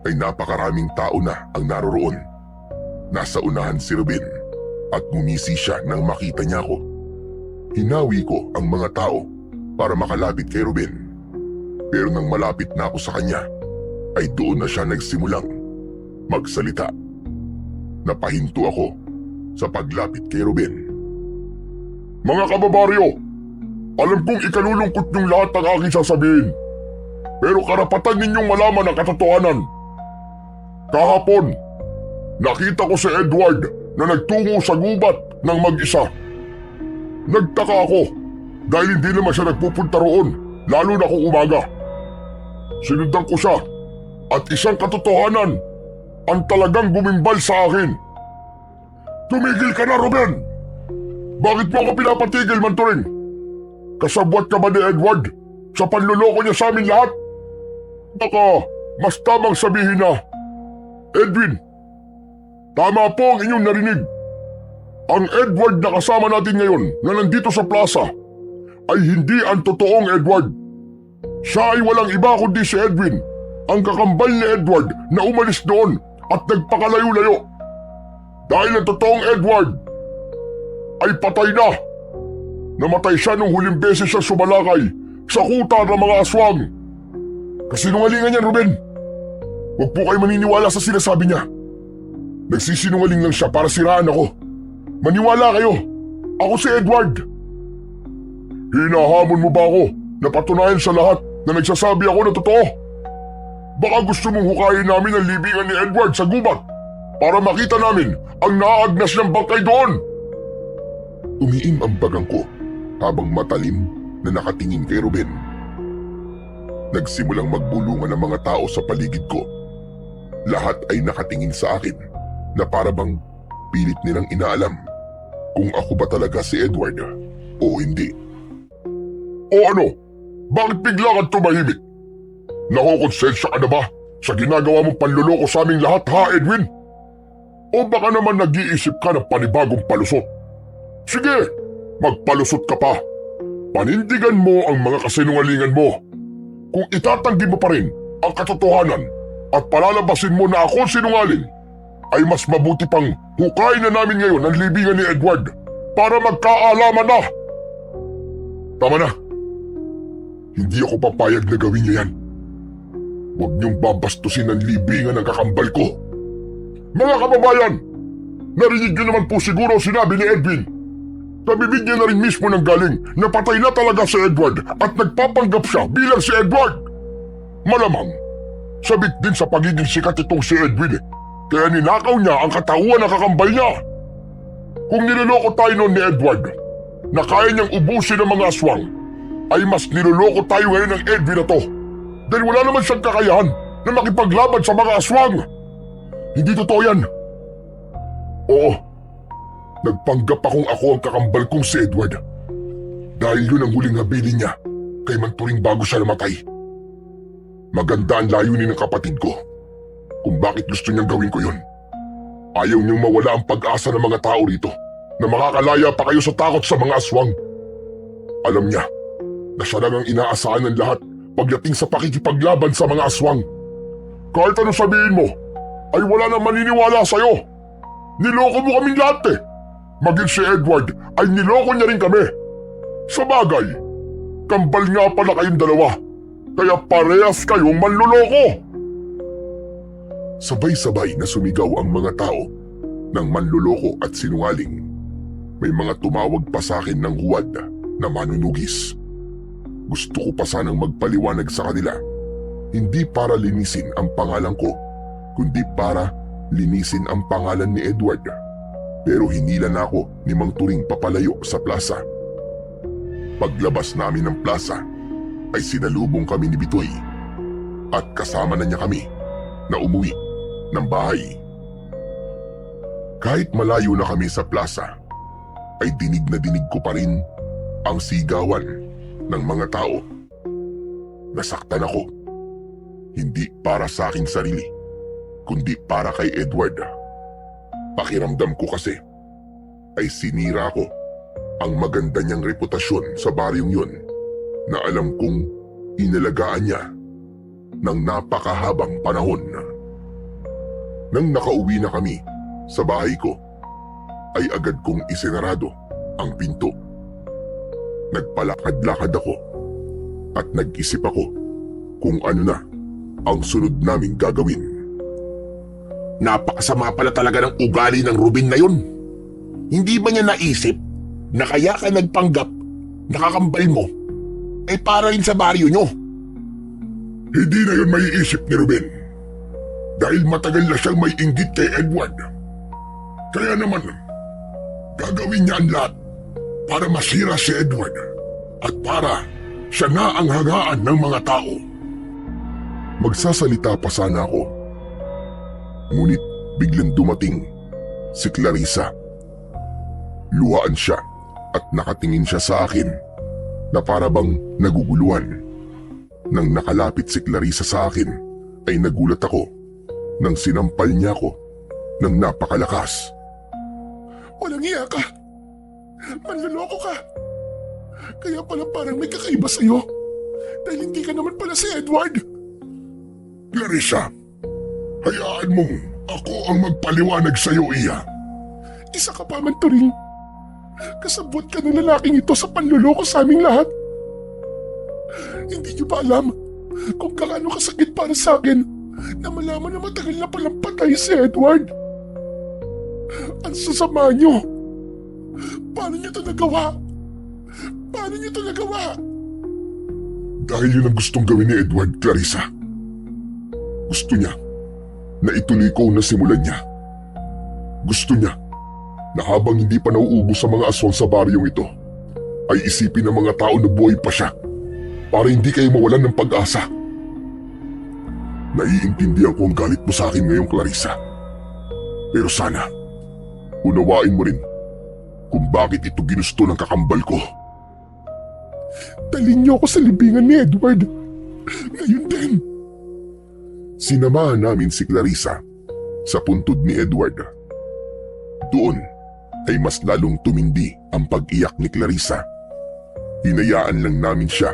ay napakaraming tao na ang naroroon. Nasa unahan si Ruben at ngumisi siya nang makita niya ako. Hinawi ko ang mga tao para makalapit kay Ruben. Pero nang malapit na ako sa kanya, ay doon na siya nagsimulang magsalita. Napahinto ako sa paglapit kay Ruben. "Mga kababaryo, alam kong ikalulungkot niyong lahat ng aking sasabihin. Pero karapatan ninyong malaman ang katotohanan. Kahapon, nakita ko si Edward na nagtungo sa gubat ng mag-isa. Nagtaka ako dahil hindi naman siya nagpupunta roon, lalo na kung umaga. Sinundan ko siya at isang katotohanan ang talagang gumimbal sa akin." "Tumigil ka na, Ruben! Bakit mo ako pinapatigil, Mang Turing? Kasabwat ka ba ni Edward sa panloloko niya sa amin lahat? Baka mas tamang sabihin na, Edwin, tama po ang inyong narinig. Ang Edward na kasama natin ngayon na nandito sa plaza ay hindi ang totoong Edward. Siya ay walang iba kundi si Edwin, ang kakambal ni Edward na umalis doon at nagpakalayo-layo. Dahil ang totoong Edward ay patay na. Namatay siya nung huling beses siya sumalakay sa kuta ng mga aswang." "Kasinungalingan yan, Ruben. Huwag po kayo maniniwala sa sinasabi niya. Nagsisinungaling lang siya para siraan ako. Maniwala kayo. Ako si Edward." "Hinahamon mo ba ako na patunayan sa lahat na nagsasabi ako na totoo? Baka gusto mong hukayin namin ang libingan ni Edward sa gubat para makita namin ang naaagnas niyang bangkay doon." Umiim ang bagang ko habang matalim na nakatingin kay Ruben. Nagsimulang magbulungan ang mga tao sa paligid ko. Lahat ay nakatingin sa akin na para bang pilit nilang inaalam kung ako ba talaga si Edward o hindi. "O ano? Bakit bigla kang tumahimik? Nakokonsensya ka na ba sa ginagawa mong panluloko sa aming lahat, ha, Edwin? O baka naman nag-iisip ka ng panibagong palusot? Sige, magpalusot ka pa. Panindigan mo ang mga kasinungalingan mo. Kung itatanggi mo pa rin ang katotohanan at palalabasin mo na ako sinungaling, ay mas mabuti pang hukayin na namin ngayon ang libingan ni Edward para magkaalaman na. Tama na. Hindi ako papayag na gawin niyo yan. Huwag niyong babastusin ang libingan ng kakambal ko. Mga kababayan, narinig niyo naman po siguro sinabi ni Edwin. Sa bibig niya na rin mismo nang galing na patay na talaga si Edward at nagpapanggap siya bilang si Edward. Malamang, sabik din sa pagiging sikat itong si Edwin kaya ninakaw niya ang katauhan ng kakambal niya. Kung niloloko tayo noon ni Edward na kaya niyang ubusin ang mga aswang, ay mas niloloko tayo ngayon ng Edwin na to dahil wala naman siyang kakayahan na makipaglaban sa mga aswang. Hindi totoo yan. Oo, nagpanggap akong ako ang kakambal kong si Edward dahil yun ang huling habilin niya kay Manturing bago siya namatay. Maganda ang layunin ng kapatid ko kung bakit gusto niyang gawin ko yun. Ayaw niyang mawala ang pag-asa ng mga tao rito na makakalaya pa kayo sa takot sa mga aswang. Alam niya na siya lang ang inaasahan ng lahat pagdating sa pakikipaglaban sa mga aswang. Kahit ano sabihin mo, ay wala nang maniniwala sa'yo. Niloko mo kaming lahat eh. Maging si Edward ay niloko niya rin kami. Sa bagay, kambal nga pala kayong dalawa, kaya parehas kayong manluloko. Sabay-sabay na sumigaw ang mga tao ng manluloko at sinungaling. May mga tumawag pa sa akin ng huwad na manunugis. Gusto ko pa sanang magpaliwanag sa kanila, hindi para linisin ang pangalan ko, kundi para linisin ang pangalan ni Edward. Pero hinila na ako ni Mang Turing papalayo sa plaza. Paglabas namin ng plaza, ay sinalubong kami ni Bitoy at kasama na niya kami na umuwi ng bahay. Kahit malayo na kami sa plaza, ay dinig na dinig ko pa rin ang sigawan ng mga tao. Nasaktan ako, hindi para sa aking sarili, kundi para kay Edward. Pakiramdam ko kasi ay sinira ko ang maganda niyang reputasyon sa baryong yun na alam kong inalagaan niya ng napakahabang panahon. Nang nakauwi na kami sa bahay ko, ay agad kong isinarado ang pinto. Nagpalakad-lakad ako at nag-isip ako kung ano na ang sunod naming gagawin. Napakasama pala talaga ng ugali ng Ruben na yun. Hindi ba niya naisip na kaya ka nagpanggap na kakambal mo ay para rin sa baryo nyo? Hindi na yun maiisip ni Ruben dahil matagal na siyang may inggit kay Edward. Kaya naman, gagawin niya ang lahat para masira si Edward at para siya na ang hangaan ng mga tao. Magsasalita pa sana ako, ngunit biglang dumating si Clarissa. Luhaan siya at nakatingin siya sa akin na para bang naguguluhan. Nang nakalapit si Clarissa sa akin ay nagulat ako nang sinampal niya ako ng napakalakas. Walang iya ka. Manloloko ka. Kaya pala parang may kakaiba sa'yo. Dahil hindi ka naman pala si Edward. Clarissa, hayaan mong ako ang magpaliwanag sa'yo, Iya. Isa ka pa man, Turing. Kasabot ka ng lalaking ito sa panloloko sa aming lahat. Hindi niyo ba alam kung gaano kasakit para sa akin na malaman na matagal na palang patay si Edward? Ang sasama niyo. Paano niyo ito nagawa? Paano niyo ito nagawa? Dahil yun ang gustong gawin ni Edward, Clarissa. Gusto niya na ituloy ko na simulan niya. Gusto niya na habang hindi pa nauubos sa mga aswang sa baryong ito, ay isipin ng mga tao na buhay pa siya para hindi kayo mawalan ng pag-asa. Naiintindihan ko ang galit mo sa akin ngayon, Clarissa. Pero sana, unawain mo rin kung bakit ito ginusto ng kakambal ko. Dalhin niyo ako sa libingan ni Edward. Ngayon din. Sinamahan namin si Clarissa sa puntod ni Edward. Doon ay mas lalong tumindi ang pag-iyak ni Clarissa. Hinayaan lang namin siya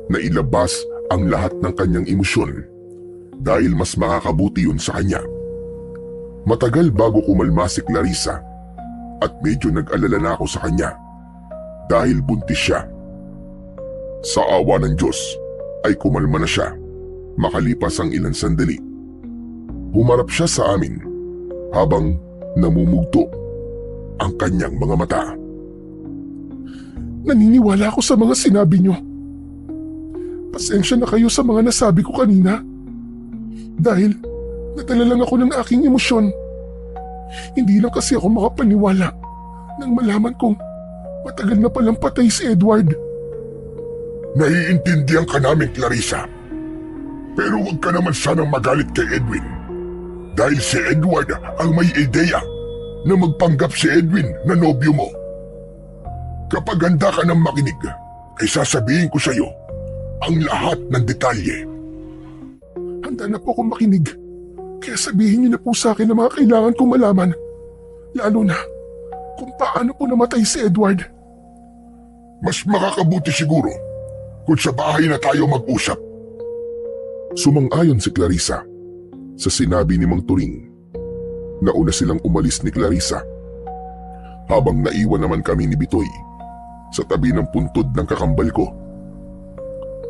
na ilabas ang lahat ng kanyang emosyon dahil mas makakabuti yun sa kanya. Matagal bago kumalma si Clarissa at medyo nag-alala na ako sa kanya dahil buntis siya. Sa awa ng Diyos ay kumalma na siya makalipas ang ilang sandali. Humarap siya sa amin habang namumugto ang kanyang mga mata. Naniniwala ako sa mga sinabi niyo. Pasensya na kayo sa mga nasabi ko kanina. Dahil nadala lang ako ng aking emosyon. Hindi lang kasi ako makapaniwala nang malaman kong matagal na palang patay si Edward. Naiintindihan ka namin, Clarissa. Pero huwag ka naman sanang magalit kay Edwin. Dahil si Edward ang may ideya na magpanggap si Edwin na nobyo mo. Kapag handa ka ng makinig, ay sasabihin ko sa iyo ang lahat ng detalye. Handa na po akong makinig. Kaya sabihin niyo na po sa akin ang mga kailangan kong malaman. Lalo na kung paano po namatay si Edward. Mas makakabuti siguro kung sa bahay na tayo mag-usap. Sumang-ayon si Clarissa sa sinabi ni Mang Turing. Nauna silang umalis ni Clarissa habang naiwan naman kami ni Bitoy sa tabi ng puntod ng kakambal ko.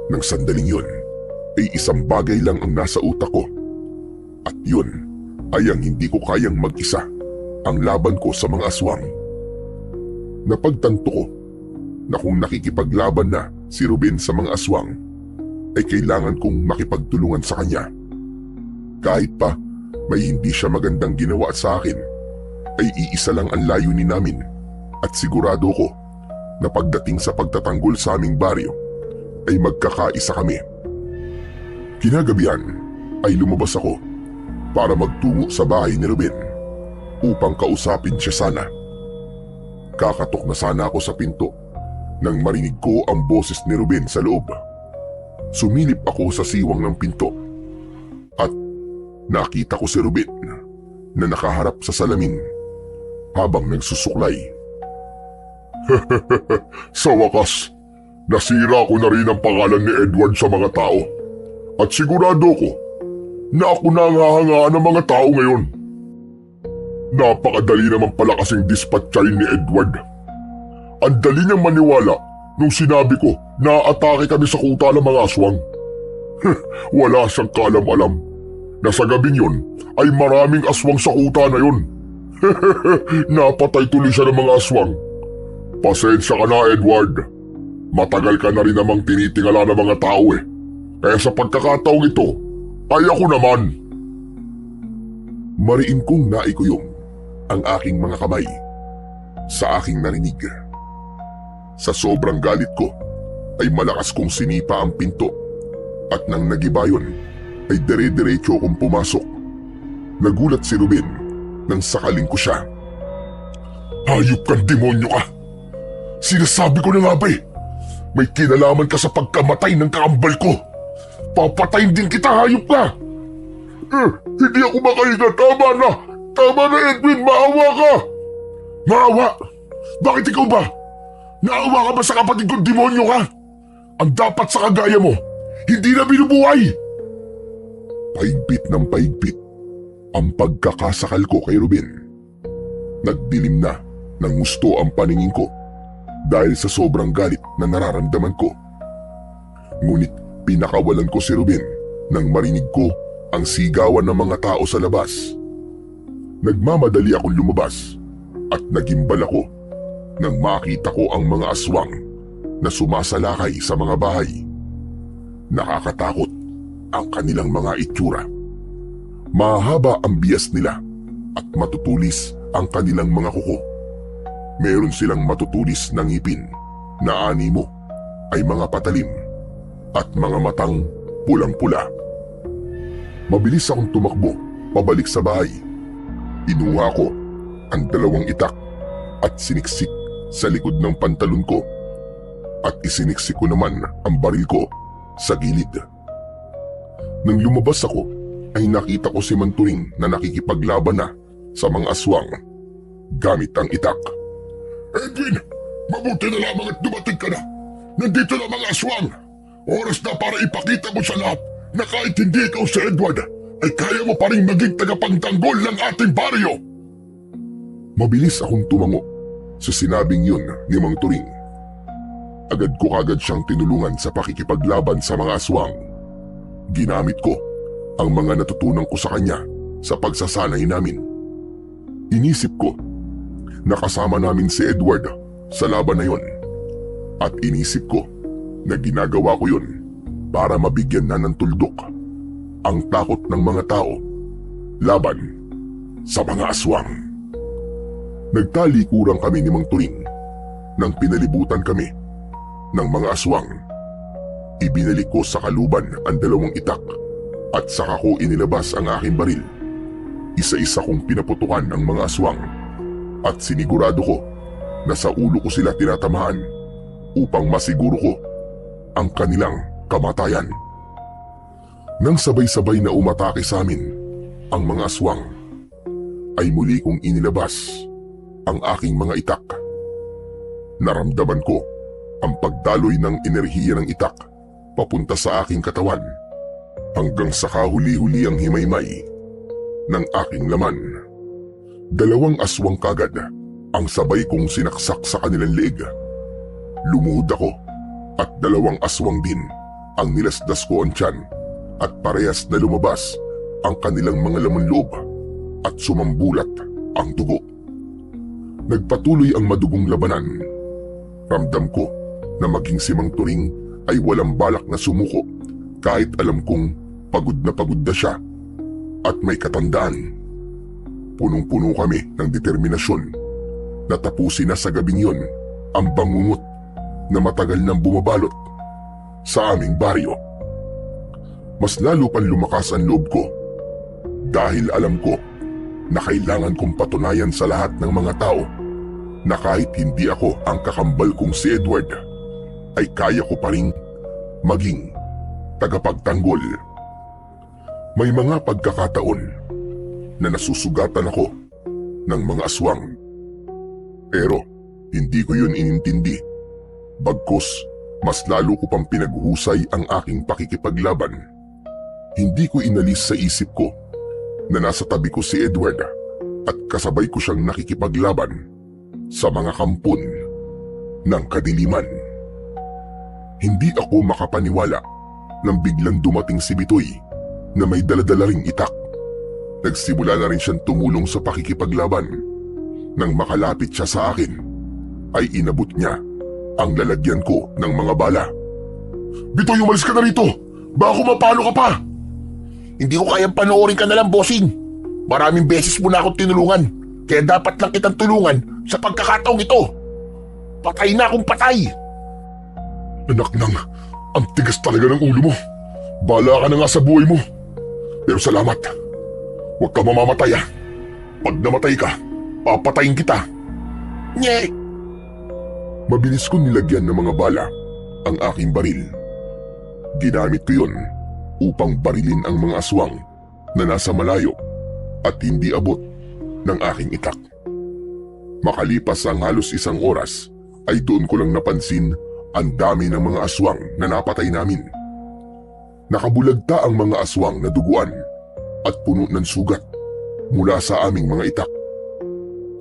Nang sandaling yun ay isang bagay lang ang nasa utak ko at yun ay ang hindi ko kayang mag-isa ang laban ko sa mga aswang. Napagtanto ko na kung nakikipaglaban na si Ruben sa mga aswang ay kailangan kong makipagtulungan sa kanya. Kahit pa may hindi siya magandang ginawa sa akin, ay iisa lang ang layunin namin at sigurado ko na pagdating sa pagtatanggol sa aming baryo ay magkakaisa kami. Kinagabihan ay lumabas ako para magtungo sa bahay ni Ruben upang kausapin siya sana. Kakatok na sana ako sa pinto nang marinig ko ang boses ni Ruben sa loob. Sumilip ako sa siwang ng pinto at nakita ko si Ruben na nakaharap sa salamin habang nagsusuklay. Sa wakas, nasira ko na rin ang pangalan ni Edward sa mga tao at sigurado ko na ako na ang hahangaan ng mga tao ngayon. Napakadali naman pala kasing dispatchayin ni Edward. Ang dali niyang maniwala nung sinabi ko na atake kami sa kuta ng mga aswang. Wala siyang kaalam-alam na sa gabing yun ay maraming aswang sa kuta na yun. Napatay tuloy siya ng mga aswang. Pasensya ka na, Edward. Matagal ka na rin namang tinitingala ng mga tao eh. Kaya sa pagkakataong ito, ay ako naman. Mariin kong naikuyong ang aking mga kamay sa aking narinig. Sa sobrang galit ko, ay malakas kong sinipa ang pinto at nang nagiba yun, ay dire-diretso kong pumasok. Nagulat si Ruben nang sakaling ko siya. Hayop kang demonyo ka! Sinasabi ko na nga ba eh, may kinalaman ka sa pagkamatay ng kakambal ko. Papatayin din kita, hayop ka! Hindi ako makahinga. Tama na! Tama na, Edwin! Maawa ka! Maawa? Bakit ikaw ba? Naawa ka ba sa kapatid kong demonyo ka? Ang dapat sa kagaya mo, hindi na binubuhay! Paigpit ng paigpit ang pagkakasakal ko kay Ruben. Nagdilim na ng gusto ang paningin ko dahil sa sobrang galit na nararamdaman ko. Ngunit pinakawalan ko si Ruben nang marinig ko ang sigawan ng mga tao sa labas. Nagmamadali akong lumabas at nagimbal ako nang makita ko ang mga aswang na sumasalakay sa mga bahay. Nakakatakot ang kanilang mga itsura. Mahaba ang bias nila at matutulis ang kanilang mga kuko. Meron silang matutulis na ngipin na animo ay mga patalim at mga matang pulang-pula. Mabilis akong tumakbo pabalik sa bahay. Inuha ko ang 2 itak at siniksik sa likod ng pantalon ko. at isiniksik ko naman ang baril ko sa gilid. Nang lumabas ako ay nakita ko si Manturing na nakikipaglaban na sa mga aswang gamit ang itak. Edwin, mabuti na lamang at dumating ka na. Nandito na mga aswang. Oras na para ipakita mo sa lahat na kahit hindi ikaw si Edward, ay kaya mo pa rin maging tagapagtanggol ng ating baryo. Mabilis akong tumango sa sinabing yun ni Mang Turing. Agad ko kagad siyang tinulungan sa pakikipaglaban sa mga aswang. Ginamit ko ang mga natutunan ko sa kanya sa pagsasanay namin. Inisip ko na kasama namin si Edward sa laban na yon. At inisip ko na ginagawa ko yun para mabigyan na ng tuldok ang takot ng mga tao laban sa mga aswang. Nagtalikuran kami ni Mang Turing nang pinalibutan kami ng mga aswang. Ibinalik ko sa kaluban ang 2 itak at saka ko inilabas ang aking baril. Isa-isa kong pinaputukan ang mga aswang at sinigurado ko na sa ulo ko sila tinatamaan upang masiguro ko ang kanilang kamatayan. Nang sabay-sabay na umatake sa amin ang mga aswang, ay muli kong inilabas ang aking mga itak. Naramdaman ko ang pagdaloy ng enerhiya ng itak papunta sa aking katawan hanggang sa kahuli-huli ang himaymay ng aking laman. 2 aswang kagad ang sabay kong sinaksak sa kanilang leeg. Lumuhod ako at 2 aswang din ang nilasdas ko ang tiyan at parehas na lumabas ang kanilang mga laman loob at sumambulat ang dugo. Nagpatuloy ang madugong labanan. Ramdam ko na maging si Mang Turing ay walang balak na sumuko kahit alam kong pagod na siya at may katandaan. Punong-puno kami ng determinasyon na tapusin na sa gabing yon ang bangungot na matagal nang bumabalot sa aming baryo. Mas lalo pang lumakas ang loob ko dahil alam ko na kailangan kong patunayan sa lahat ng mga tao na kahit hindi ako ang kakambal kong si Edward, ay kaya ko pa rin maging tagapagtanggol. May mga pagkakataon na nasusugatan ako ng mga aswang. Pero hindi ko yun inintindi. Bagkus, mas lalo ko pang pinaghuhusay ang aking pakikipaglaban. Hindi ko inalis sa isip ko na nasa tabi ko si Edward at kasabay ko siyang nakikipaglaban sa mga kampon ng kadiliman. Hindi ako makapaniwala nang biglang dumating si Bitoy na may daladala ring itak. Nagsimula na rin siyang tumulong sa pakikipaglaban. Nang makalapit siya sa akin, ay inabot niya ang lalagyan ko ng mga bala. Bitoy, umalis ka na rito! Baka mapalo ka pa! Hindi ko kayang panoorin ka na lang, bossing. Maraming beses mo na akong tinulungan, kaya dapat lang kitang tulungan sa pagkakataong ito. Patay na akong patay! Anak nang, ang tigas talaga ng ulo mo. Bala ka na nga sa buhay mo. Pero salamat. Huwag ka mamamatay ah. Pag namatay ka, papatayin kita. Nye! Mabilis kong nilagyan ng mga bala ang aking baril. Ginamit ko yun upang barilin ang mga aswang na nasa malayo at hindi abot ng aking itak. Makalipas ang halos 1 oras ay doon ko lang napansin ang dami ng mga aswang na napatay namin. Nakabulagta ang mga aswang na duguan at puno ng sugat mula sa aming mga itak.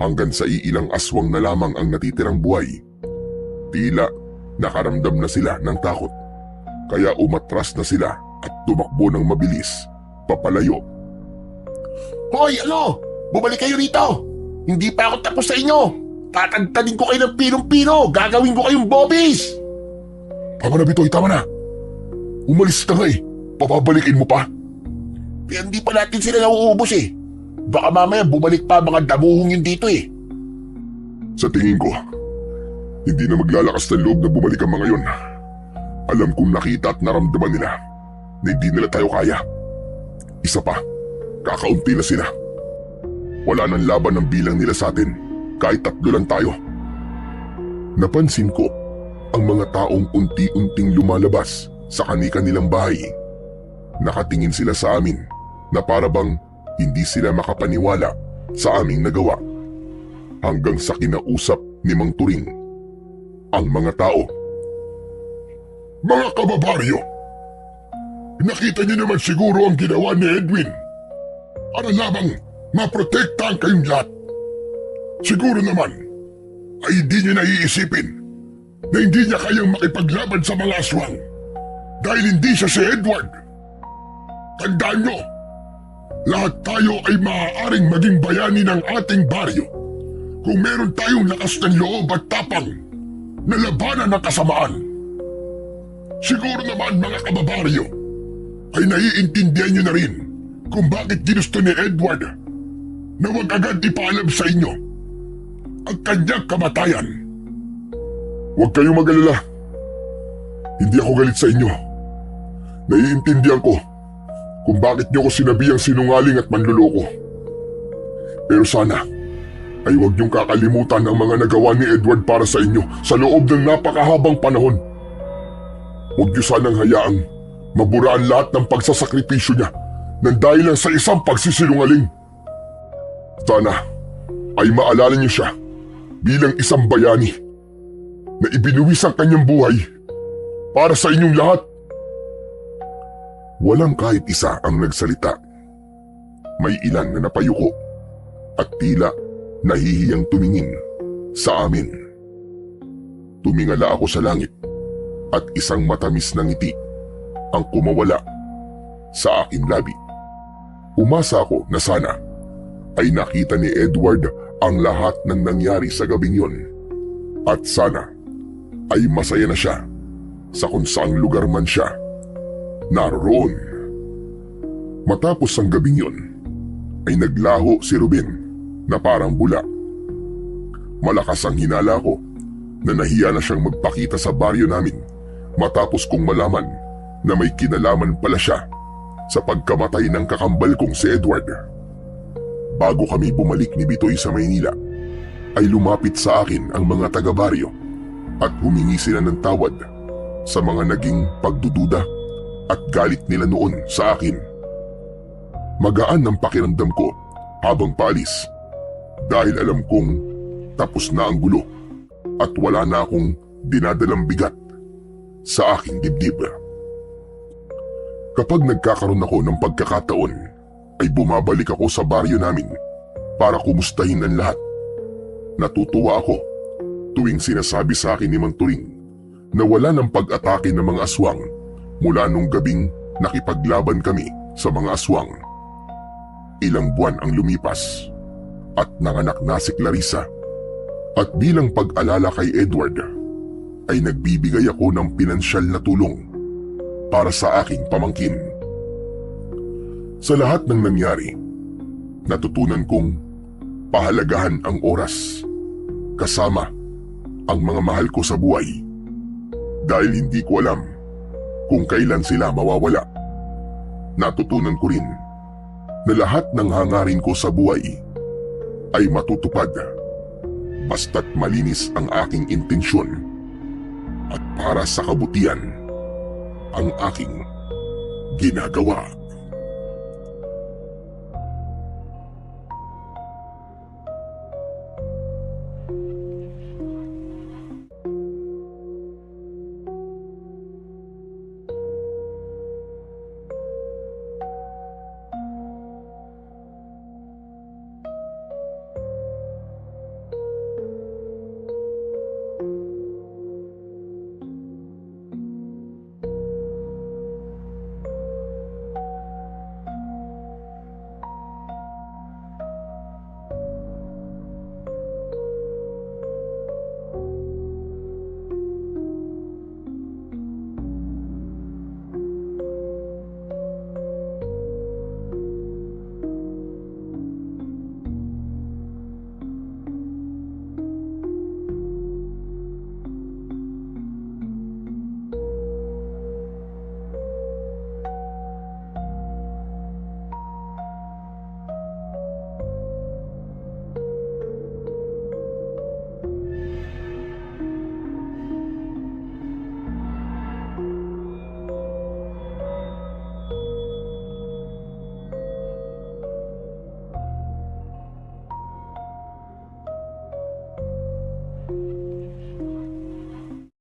Hanggang sa iilang aswang na lamang ang natitirang buhay. Tila nakaramdam na sila ng takot, kaya umatras na sila at tumakbo ng mabilis papalayo. Hoy, ano? Bumalik kayo rito! Hindi pa ako tapos sa inyo! Tatagtadin ko kayo ng pinong-pino! Gagawin ko kayong bobbies! Tama na, Bitoy, tama na. Umalis na nga eh. Papabalikin mo pa. Kaya hindi pa natin sila nauubos eh. Baka mamaya bumalik pa mga damuhong yun dito eh. Sa tingin ko, hindi na maglalakas ng loob na bumalik ang mga yon. Alam kong nakita at naramdaman nila na hindi nila tayo kaya. Isa pa, kakaunti na sila. Wala nang laban ng bilang nila sa atin kahit 3 lang tayo. Napansin ko ang mga taong unti-unting lumalabas sa kani-kanilang bahay. Nakatingin sila sa amin na para bang hindi sila makapaniwala sa aming nagawa. Hanggang sa kinausap ni Mang Turing ang mga tao. Mga kababaryo, nakita niyo naman siguro ang ginawa ni Edwin para lamang maprotektahan kayong lahat. Siguro naman ay hindi niyo naiisipin na hindi niya kayang makipaglaban sa mga aswang dahil hindi siya si Edward. Tandaan niyo, lahat tayo ay maaaring maging bayani ng ating baryo kung meron tayong lakas ng loob at tapang na labanan ng kasamaan. Siguro naman mga kababaryo ay naiintindihan niyo na rin kung bakit ginusto ni Edward na wag agad ipaalam sa inyo ang kanyang kamatayan. Huwag kayong mag-alala. Hindi ako galit sa inyo. Naiintindihan ko kung bakit niyo ko sinabihang sinungaling at manluloko. Pero sana ay huwag niyong kakalimutan ang mga nagawa ni Edward para sa inyo sa loob ng napakahabang panahon. Huwag niyo sanang hayaang maburaan lahat ng pagsasakripisyo niya nang dahil lang sa isang pagsisinungaling. Sana ay maalala niyo siya bilang isang bayani na ibinuwis ang kanyang buhay para sa inyong lahat. Walang kahit isa ang nagsalita. May ilan na napayuko at tila nahihiyang tumingin sa amin. Tumingala ako sa langit at isang matamis na ngiti ang kumawala sa aking labi. Umasa ako na sana ay nakita ni Edward ang lahat ng nangyari sa gabing yun at sana ay masaya na siya sa kung saang lugar man siya naroon. Matapos ang gabing yun ay naglaho si Ruben na parang bula. Malakas ang hinala ko na nahiya na siyang magpakita sa baryo namin matapos kong malaman na may kinalaman pala siya sa pagkamatay ng kakambal kong si Edward. Bago kami bumalik ni Bitoy sa Maynila, ay lumapit sa akin ang mga taga-baryo at humingi sila ng tawad sa mga naging pagdududa at galit nila noon sa akin. Magaan ang pakiramdam ko habang paalis dahil alam kong tapos na ang gulo at wala na akong dinadalang bigat sa aking dibdib. Kapag nagkakaroon ako ng pagkakataon, ay bumabalik ako sa baryo namin para kumustahin ang lahat. Natutuwa ako tuwing sinasabi sa akin ni Mang Turing na wala ng pag-atake ng mga aswang mula nung gabing nakipaglaban kami sa mga aswang. Ilang buwan ang lumipas at nanganak na si Clarissa at bilang pag-alala kay Edward ay nagbibigay ako ng pinansyal na tulong para sa aking pamangkin. Sa lahat ng nangyari, natutunan kong pahalagahan ang oras kasama ang mga mahal ko sa buhay dahil hindi ko alam kung kailan sila mawawala. Natutunan ko rin na lahat ng hangarin ko sa buhay ay matutupad basta't malinis ang aking intensyon at para sa kabutihan ang aking ginagawa.